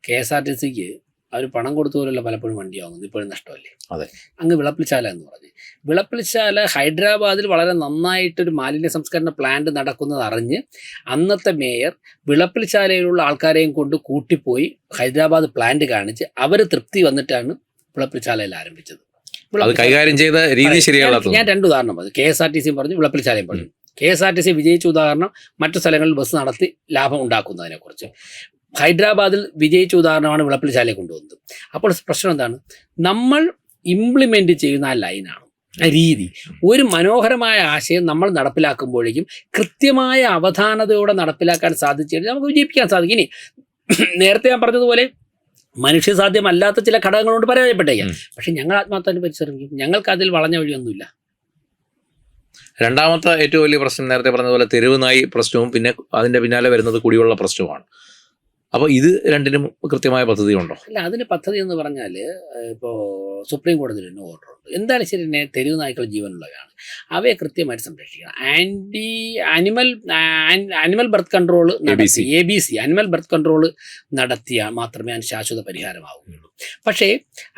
Speaker 2: KSRTCക്ക് അവർ പണം കൊടുത്തു പോലുള്ള പലപ്പോഴും വണ്ടിയാവുന്നത് ഇപ്പോഴും നഷ്ടമല്ലേ?
Speaker 1: അതെ.
Speaker 2: അങ്ങ് വിളപ്പിൽശാല എന്ന് പറഞ്ഞ്, വിളപ്പിൽശാല ഹൈദരാബാദിൽ വളരെ നന്നായിട്ടൊരു മാലിന്യ സംസ്കരണ പ്ലാന്റ് നടക്കുന്നത് അറിഞ്ഞ് അന്നത്തെ മേയർ വിളപ്പിൽശാലയിലുള്ള ആൾക്കാരെയും കൊണ്ട് കൂട്ടിപ്പോയി ഹൈദരാബാദ് പ്ലാന്റ് കാണിച്ച് അവർ തൃപ്തി വന്നിട്ടാണ് വിളപ്പിൽശാലയിൽ ആരംഭിച്ചത്.
Speaker 1: കൈകാര്യം ചെയ്ത രീതി ശരിയല്ല.
Speaker 2: ഞാൻ 2 ഉദാഹരണം പറഞ്ഞു, KSRTC പറഞ്ഞു, വിളപ്പിൽശാലയും പറഞ്ഞു. KSRTC വിജയിച്ച ഉദാഹരണം മറ്റു സ്ഥലങ്ങളിൽ ബസ് നടത്തി ലാഭം ഉണ്ടാക്കുന്നതിനെക്കുറിച്ച്. ഹൈദരാബാദിൽ വിജയിച്ച ഉദാഹരണമാണ് വിളപ്പിൽശാലയെ കൊണ്ടുവന്നത്. അപ്പോൾ പ്രശ്നം എന്താണ്? നമ്മൾ ഇംപ്ലിമെന്റ് ചെയ്യുന്ന ആ ലൈനാണ്, ആ രീതി. ഒരു മനോഹരമായ ആശയം നമ്മൾ നടപ്പിലാക്കുമ്പോഴേക്കും കൃത്യമായ അവധാനതയോടെ നടപ്പിലാക്കാൻ സാധിച്ചു കഴിഞ്ഞാൽ നമുക്ക് വിജയിപ്പിക്കാൻ സാധിക്കും. ഇനി നേരത്തെ ഞാൻ പറഞ്ഞതുപോലെ മനുഷ്യസാധ്യമല്ലാത്ത ചില ഘടകങ്ങളുണ്ട്, പരാജയപ്പെട്ടേക്കാം. പക്ഷെ ഞങ്ങൾ ആത്മാർത്ഥമായിട്ട് പരിശ്രമിക്കും. ഞങ്ങൾക്ക് അതിൽ വളഞ്ഞ വഴിയൊന്നുമില്ല.
Speaker 1: രണ്ടാമത്തെ ഏറ്റവും വലിയ പ്രശ്നം നേരത്തെ പറഞ്ഞതുപോലെ തെരുവ് നായി പ്രശ്നവും പിന്നെ അതിൻ്റെ പിന്നാലെ വരുന്നത് കുടിവെള്ള പ്രശ്നവുമാണ്. അപ്പോൾ ഇത് രണ്ടിനും കൃത്യമായ പദ്ധതി ഉണ്ടോ?
Speaker 2: അല്ല, അതിന് പദ്ധതി എന്ന് പറഞ്ഞാൽ ഇപ്പോൾ സുപ്രീം കോടതിയിൽ തന്നെ ഓർഡറുണ്ട്. എന്തായാലും ശരി തന്നെ തെരുവ് നായ്ക്കൾ ജീവനുള്ളവയാണ്, അവയെ കൃത്യമായിട്ട് സംരക്ഷിക്കണം. Animal birth control ABC animal birth control നടത്തിയാൽ മാത്രമേ അതിന് ശാശ്വത പരിഹാരമാവുകയുള്ളൂ. പക്ഷേ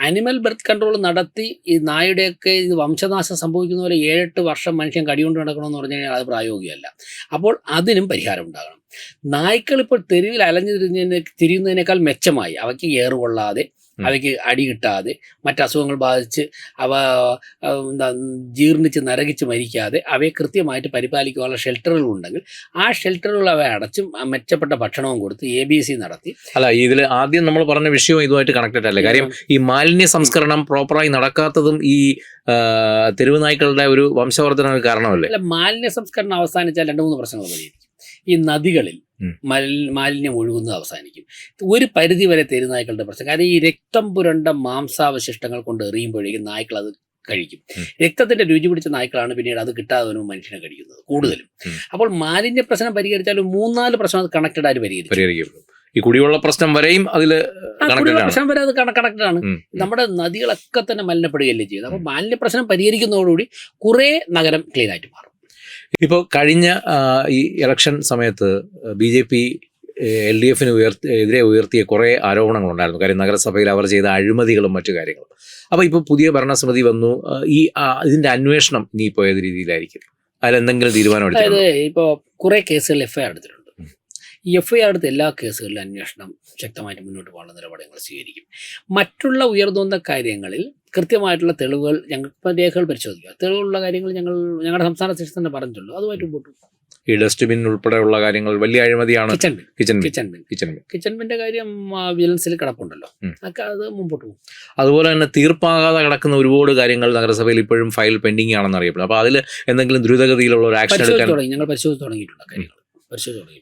Speaker 2: അനിമൽ ബർത്ത് കൺട്രോൾ നടത്തി ഈ നായുടെയൊക്കെ ഇത് വംശനാശം സംഭവിക്കുന്ന പോലെ 7-8 വർഷം മനുഷ്യൻ കടികൊണ്ട് നടക്കണമെന്ന് പറഞ്ഞു കഴിഞ്ഞാൽ അത് പ്രായോഗികമല്ല. അപ്പോൾ അതിനും പരിഹാരം ഉണ്ടാകണം. നായ്ക്കൾ ഇപ്പോൾ തെരുവിൽ അലഞ്ഞു തിരിയുന്നതിനേക്കാൾ മെച്ചമായി അവയ്ക്ക് ഏറുകൊള്ളാതെ, അവയ്ക്ക് അടി കിട്ടാതെ, മറ്റസുഖങ്ങൾ ബാധിച്ച് അവ ജീർണിച്ച് നരകിച്ച് മരിക്കാതെ അവയെ കൃത്യമായിട്ട് പരിപാലിക്കാനുള്ള ഷെൽട്ടറുകൾ ഉണ്ടെങ്കിൽ ആ ഷെൽട്ടറുകൾ അവയെ അടച്ചും മെച്ചപ്പെട്ട ഭക്ഷണവും കൊടുത്ത് ABC നടത്തി.
Speaker 1: അല്ല, ഇതിൽ ആദ്യം നമ്മൾ പറഞ്ഞ വിഷയവും ഇതുമായിട്ട് കണക്റ്റഡ് അല്ലേ? കാര്യം ഈ മാലിന്യ സംസ്കരണം പ്രോപ്പറായി നടക്കാത്തതും ഈ തെരുവ് നായ്ക്കളുടെ ഒരു വംശവർദ്ധന കാരണമല്ലേ?
Speaker 2: അല്ല, മാലിന്യ സംസ്കരണം അവസാനിച്ചാൽ 2-3 പ്രശ്നങ്ങൾ പരിഹരിക്കും. ഈ നദികളിൽ
Speaker 1: ഉം.
Speaker 2: മാലിന്യം ഒഴുകുന്നത് അവസാനിക്കും. ഒരു പരിധി വരെ തെരുനായ്ക്കളുടെ പ്രശ്നം, കാരണം ഈ രക്തം പുരണ്ട മാംസാവശിഷ്ടങ്ങൾ കൊണ്ട് എറിയുമ്പോഴേക്കും നായ്ക്കൾ അത് കഴിക്കും.
Speaker 1: ഉം.
Speaker 2: രക്തത്തിന്റെ രുചി പിടിച്ച നായ്ക്കളാണ് പിന്നീട് അത് കിട്ടാതെ വരുമ്പോൾ മനുഷ്യനെ കഴിക്കുന്നത് കൂടുതലും.
Speaker 1: ഉം.
Speaker 2: അപ്പോൾ മാലിന്യ പ്രശ്നം പരിഹരിച്ചാൽ 3-4 പ്രശ്നം അത് കണക്റ്റഡ് ആയിട്ട് പരിഹരിക്കും.
Speaker 1: പരിഹരിക്കപ്പെടും. ഈ കുടിവെള്ള പ്രശ്നം വരെയും അതിൽ കണക്റ്റഡ് ആണ്.
Speaker 2: പ്രശ്നം വരെ അത് കണക്റ്റഡ് ആണ്.
Speaker 1: ഉം.
Speaker 2: നമ്മുടെ നദികളൊക്കെ തന്നെ മലിനപ്പെടുകയല്ലേ ചെയ്യുന്നത്. അപ്പോൾ മാലിന്യ പ്രശ്നം പരിഹരിക്കുന്നതോടുകൂടി കുറേ നഗരം ക്ലീൻ ആയിട്ട് മാറും.
Speaker 1: ഇപ്പോൾ കഴിഞ്ഞ ഈ ഇലക്ഷൻ സമയത്ത് BJP LDF എതിരെ ഉയർത്തിയ കുറേ ആരോപണങ്ങളുണ്ടായിരുന്നു. കാര്യം നഗരസഭയിൽ അവർ ചെയ്ത അഴിമതികളും മറ്റു കാര്യങ്ങളും. അപ്പോൾ ഇപ്പോൾ പുതിയ ഭരണസമിതി വന്നു. ഇതിന്റെ അന്വേഷണം ഇനിയിപ്പോൾ ഏത് രീതിയിലായിരിക്കും? അതിലെന്തെങ്കിലും തീരുമാനം എടുത്തിട്ടുണ്ടോ?
Speaker 2: അതായത് ഇപ്പോൾ കുറേ കേസുകൾ FIR എടുത്തിട്ടുണ്ട്. ഈ FIR എടുത്ത എല്ലാ കേസുകളിലും അന്വേഷണം ശക്തമായിട്ട് മുന്നോട്ട് പോകാനുള്ള നിലപാടുകൾ സ്വീകരിക്കും. മറ്റുള്ള ഉയർന്നുവന്ന കാര്യങ്ങളിൽ കൃത്യമായിട്ടുള്ള തെളിവുകൾ ഞങ്ങൾക്ക് രേഖകൾ പരിശോധിക്കുക. തെളിവുള്ള കാര്യങ്ങൾ ഞങ്ങളുടെ സംസ്ഥാന ശിക്ഷ തന്നെ പറഞ്ഞിട്ടുള്ളൂ. അതുമായിട്ട് മുമ്പോട്ട് പോകും.
Speaker 1: ഈ ഡസ്റ്റ്ബിൻ ഉൾപ്പെടെയുള്ള കാര്യങ്ങൾ വലിയ അഴിമതിയാണ്.
Speaker 2: കിച്ചൺ ബിന്റെ കാര്യം വിജിലൻസിൽ കിടപ്പുണ്ടല്ലോ. അത് മുമ്പോട്ട് പോകും.
Speaker 1: അതുപോലെ തന്നെ തീർപ്പാകാതെ കിടക്കുന്ന ഒരുപാട് കാര്യങ്ങൾ നഗരസഭയിൽ ഇപ്പോഴും ഫയൽ പെൻഡിങ് ആണെന്ന് അറിയപ്പെടുന്നു. അപ്പോൾ അതിൽ എന്തെങ്കിലും ദ്രുതഗതിയിലുള്ള ഒരു ആക്ഷൻ എടുക്കാൻ
Speaker 2: ഞങ്ങൾ പരിശോധിച്ച് തുടങ്ങിയിട്ടുള്ള കാര്യങ്ങൾ.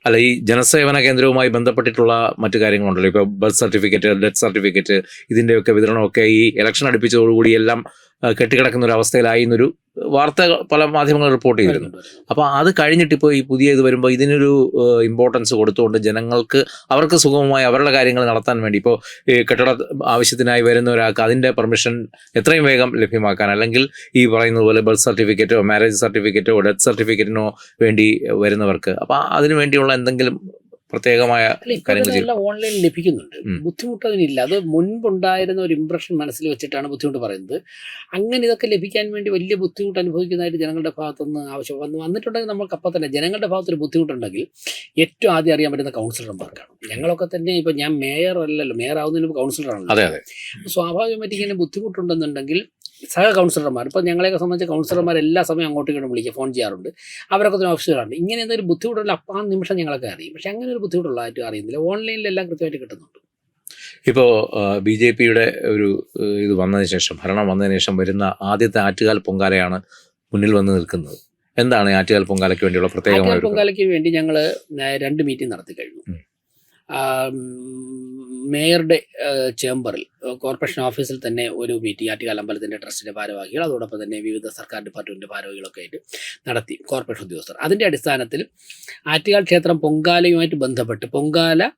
Speaker 1: അല്ല, ഈ ജനസേവന കേന്ദ്രവുമായി ബന്ധപ്പെട്ടിട്ടുള്ള മറ്റു കാര്യങ്ങളുണ്ടല്ലോ. ഇപ്പോൾ ബർത്ത് സർട്ടിഫിക്കറ്റ്, ഡെത്ത് സർട്ടിഫിക്കറ്റ്, ഇതിൻ്റെയൊക്കെ വിതരണമൊക്കെ ഈ ഇലക്ഷൻ അടുപ്പിച്ചതോടുകൂടി എല്ലാം കെട്ടിക്കിടക്കുന്ന ഒരു അവസ്ഥയിലായി എന്നൊരു വാർത്ത പല മാധ്യമങ്ങൾ റിപ്പോർട്ട് ചെയ്തിരുന്നു. അപ്പോൾ അത് കഴിഞ്ഞിട്ട് ഇപ്പോൾ ഈ പുതിയ ഇത് വരുമ്പോൾ ഇതിനൊരു ഇമ്പോർട്ടൻസ് കൊടുത്തുകൊണ്ട് ജനങ്ങൾക്ക് അവർക്ക് സുഗമമായി അവരുടെ കാര്യങ്ങൾ നടത്താൻ വേണ്ടി ഇപ്പോൾ ഈ കെട്ടിട ആവശ്യത്തിനായി വരുന്ന ഒരാൾക്ക് അതിൻ്റെ പെർമിഷൻ എത്രയും വേഗം ലഭ്യമാക്കാൻ, അല്ലെങ്കിൽ ഈ പറയുന്നത് പോലെ ബർത്ത് സർട്ടിഫിക്കറ്റോ മാരേജ് സർട്ടിഫിക്കറ്റോ ഡെത്ത് സർട്ടിഫിക്കറ്റിനോ വേണ്ടി വരുന്നവർക്ക് അപ്പോൾ അതിനു വേണ്ടിയുള്ള എന്തെങ്കിലും പ്രത്യേകമായ കാര്യങ്ങൾ
Speaker 2: ഓൺലൈനിൽ ലഭിക്കുന്നുണ്ട്. ബുദ്ധിമുട്ടതിനില്ല. അത് മുൻപുണ്ടായിരുന്ന ഒരു ഇംപ്രഷൻ മനസ്സിൽ വെച്ചിട്ടാണ് ബുദ്ധിമുട്ട് പറയുന്നത്. അങ്ങനെ ഇതൊക്കെ ലഭിക്കാൻ വേണ്ടി വലിയ ബുദ്ധിമുട്ട് അനുഭവിക്കുന്നതായിട്ട് ജനങ്ങളുടെ ഭാഗത്തുനിന്ന് ആവശ്യം വന്നിട്ടുണ്ടെങ്കിൽ നമ്മൾക്ക് അപ്പം തന്നെ ജനങ്ങളുടെ ഭാഗത്തൊരു ബുദ്ധിമുട്ടുണ്ടെങ്കിൽ ഏറ്റവും ആദ്യം അറിയാൻ പറ്റുന്ന കൗൺസിലർമാർക്കാണ്. ഞങ്ങളൊക്കെ തന്നെ ഇപ്പം ഞാൻ മേയർ അല്ലല്ലോ, മേയർ ആവുന്നതിന് മുമ്പ് കൗൺസിലറാണല്ലോ. സ്വാഭാവികമായിട്ട് ഇങ്ങനെ ബുദ്ധിമുട്ടുണ്ടെന്നുണ്ടെങ്കിൽ സഹ കൗൺസിലർമാർ, ഇപ്പോൾ ഞങ്ങളെയൊക്കെ സംബന്ധിച്ച് കൗൺസിലർമാർ എല്ലാ സമയം അങ്ങോട്ടും ഇങ്ങോട്ടും വിളിക്കുക, ഫോൺ ചെയ്യാറുണ്ട്. അവരൊക്കെ തന്നെ ഓഫീസുകളാണ്. ഇങ്ങനെ എന്തെങ്കിലും ബുദ്ധിമുട്ടുള്ള അപ്പം ആ നിമിഷം ഞങ്ങളൊക്കെ അറിയും. പക്ഷെ അങ്ങനെ ഒരു ബുദ്ധിമുട്ടുള്ളതായിട്ട് അറിയുന്നില്ല. ഓൺലൈനിലെല്ലാം കൃത്യമായിട്ട് കിട്ടുന്നുണ്ട്.
Speaker 1: ഇപ്പോൾ BJPയുടെ ഒരു ഇത് വന്നതിന് ശേഷം, ഭരണം വന്നതിന് ശേഷം വരുന്ന ആദ്യത്തെ ആറ്റുകാൽ പൊങ്കാലയാണ് മുന്നിൽ വന്ന് നിൽക്കുന്നത്. എന്താണ് ആറ്റുകാൽ പൊങ്കാലയ്ക്ക് വേണ്ടിയുള്ള പ്രത്യേകമായ?
Speaker 2: പൊങ്കാലയ്ക്ക് വേണ്ടി ഞങ്ങൾ 2 മീറ്റിംഗ് നടത്തി കഴിഞ്ഞു. മേയറുടെ ചേംബറിൽ കോർപ്പറേഷൻ ഓഫീസിൽ തന്നെ ഒരു മീറ്റിംഗ് ആറ്റുകാൽ അമ്പലത്തിൻ്റെ ട്രസ്റ്റിൻ്റെ ഭാരവാഹികൾ, അതോടൊപ്പം തന്നെ വിവിധ സർക്കാർ ഡിപ്പാർട്ട്മെൻറ്റ് ഭാരവാഹികളൊക്കെ ആയിട്ട് നടത്തി കോർപ്പറേഷൻ ഉദ്യോഗസ്ഥർ. അതിൻ്റെ അടിസ്ഥാനത്തിൽ ആറ്റുകാൽ ക്ഷേത്രം പൊങ്കാലയുമായിട്ട് ബന്ധപ്പെട്ട് പൊങ്കാല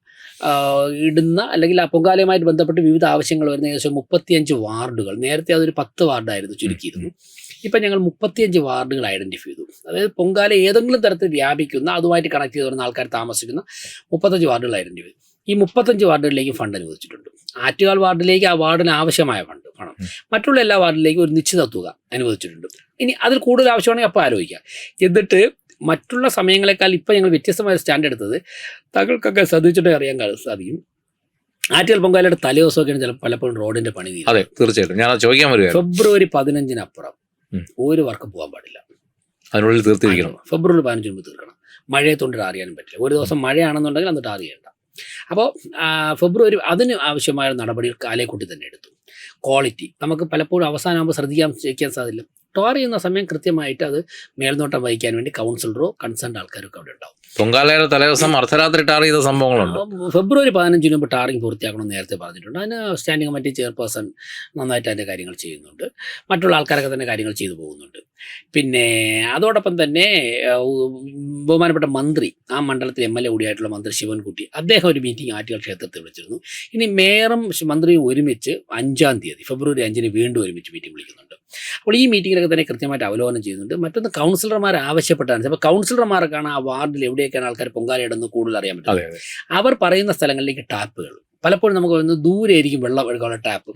Speaker 2: ഇടുന്ന അല്ലെങ്കിൽ ആ പൊങ്കാലയുമായിട്ട് ബന്ധപ്പെട്ട് വിവിധ ആവശ്യങ്ങൾ വരുന്ന ഏകദേശം 35 വാർഡുകൾ, നേരത്തെ അതൊരു 10 വാർഡായിരുന്നു, ചുരുക്കിയിരുന്നു. ഇപ്പം ഞങ്ങൾ 35 വാർഡുകൾ ഐഡൻറ്റിഫൈ ചെയ്തു. അതായത് പൊങ്കാല ഏതെങ്കിലും തരത്തിൽ വ്യാപിക്കുന്ന, അതുമായിട്ട് കണക്ട് ചെയ്ത് വരുന്ന ആൾക്കാർ താമസിക്കുന്ന 35 വാർഡുകൾ ഐഡൻറ്റിഫൈ ചെയ്തു. ഈ 35 വാർഡുകളിലേക്ക് ഫണ്ട് അനുവദിച്ചിട്ടുണ്ട്. ആറ്റുകാൽ വാർഡിലേക്ക് ആ വാർഡിന് ആവശ്യമായ പണം, മറ്റുള്ള എല്ലാ വാർഡിലേക്കും ഒരു നിശ്ചിത തുക അനുവദിച്ചിട്ടുണ്ട്. ഇനി അതിൽ കൂടുതൽ ആവശ്യമാണെങ്കിൽ അപ്പോൾ ആലോചിക്കാം. എന്നിട്ട് മറ്റുള്ള സമയങ്ങളെക്കാൾ ഇപ്പം ഞങ്ങൾ വ്യത്യസ്തമായ സ്റ്റാൻഡ് എടുത്തത്, താങ്കൾക്കൊക്കെ ശ്രദ്ധിച്ചിട്ടേ അറിയാൻ സാധിക്കും, ആറ്റുകാൽ പൊങ്കാലയുടെ തലേദിവസമൊക്കെയാണ് ചിലപ്പോൾ പലപ്പോഴും റോഡിന്റെ പണി തീരും.
Speaker 1: അതെ, തീർച്ചയായിട്ടും ഞാൻ ചോദിക്കാൻ വരുക.
Speaker 2: ഫെബ്രുവരി 15-നപ്പുറം ഒരു വർക്ക് പോകാൻ പാടില്ല.
Speaker 1: അതിനുള്ളിൽ തീർത്തിരിക്കണം.
Speaker 2: ഫെബ്രുവരി 15 മുമ്പ് തീർക്കണം. മഴയത്തോണ്ട് അറിയാനും പറ്റില്ല. ഒരു ദിവസം മഴയാണെന്നുണ്ടെങ്കിൽ എന്നിട്ട് അറിയണ്ട. അപ്പോൾ ഫെബ്രുവരി അതിന് ആവശ്യമായ നടപടികൾ കാലേക്കൂട്ടി തന്നെ എടുത്തു. ക്വാളിറ്റി നമുക്ക് പലപ്പോഴും അവസാനമാകുമ്പോൾ ശ്രദ്ധിക്കാൻ സാധിക്കില്ല. ടോർ ചെയ്യുന്ന സമയം കൃത്യമായിട്ട് അത് മേൽനോട്ടം വഹിക്കാൻ വേണ്ടി കൗൺസിലറോ കൺസേൺഡ് ആൾക്കാരൊക്കെ അവിടെ ഉണ്ടാവും.
Speaker 1: പൊങ്കാലയുടെ തലേദിവസം അർദ്ധരാത്രി ടാർ ചെയ്ത സംഭവങ്ങളുണ്ട്.
Speaker 2: ഫെബ്രുവരി 15 മുമ്പ് ടാറിങ് പൂർത്തിയാക്കണമെന്ന് നേരത്തെ പറഞ്ഞിട്ടുണ്ട്. അതിന് സ്റ്റാൻഡിംഗ് കമ്മിറ്റി ചെയർപേഴ്സൺ നന്നായിട്ട് അതിൻ്റെ കാര്യങ്ങൾ ചെയ്യുന്നുണ്ട്. മറ്റുള്ള ആൾക്കാരൊക്കെ തന്നെ കാര്യങ്ങൾ ചെയ്തു പോകുന്നുണ്ട്. പിന്നെ അതോടൊപ്പം തന്നെ ബഹുമാനപ്പെട്ട മന്ത്രി, ആ മണ്ഡലത്തിൽ MLA കൂടിയായിട്ടുള്ള മന്ത്രി ശിവൻകുട്ടി, അദ്ദേഹം ഒരു മീറ്റിംഗ് ആറ്റുകാൽ ക്ഷേത്രത്തിൽ വിളിച്ചിരുന്നു. ഇനി മേയറും മന്ത്രിയും ഒരുമിച്ച് 5-ാം തീയതി ഫെബ്രുവരി 5-ന് വീണ്ടും ഒരുമിച്ച് മീറ്റിംഗ് വിളിക്കുന്നുണ്ട്. അപ്പോൾ ഈ മീറ്റിങ്ങിലൊക്കെ തന്നെ കൃത്യമായിട്ട് അവലോകനം ചെയ്യുന്നുണ്ട്. മറ്റൊന്ന് കൗൺസിലർമാർ ആവശ്യപ്പെട്ടാണ്. അപ്പോൾ കൗൺസിലർമാർക്കാണ് ആ വാർഡിൽ എവിടെയൊക്കെയാണ് ആൾക്കാർ പൊങ്കാലയിടുന്നത് കൂടുതൽ അറിയാൻ പറ്റും. അവർ പറയുന്ന സ്ഥലങ്ങളിലേക്ക് ടാപ്പുകൾ പലപ്പോഴും നമുക്ക് പറയുന്നത് ദൂരെ ആയിരിക്കും വെള്ളം എടുക്കാനുള്ള ടാപ്പ്.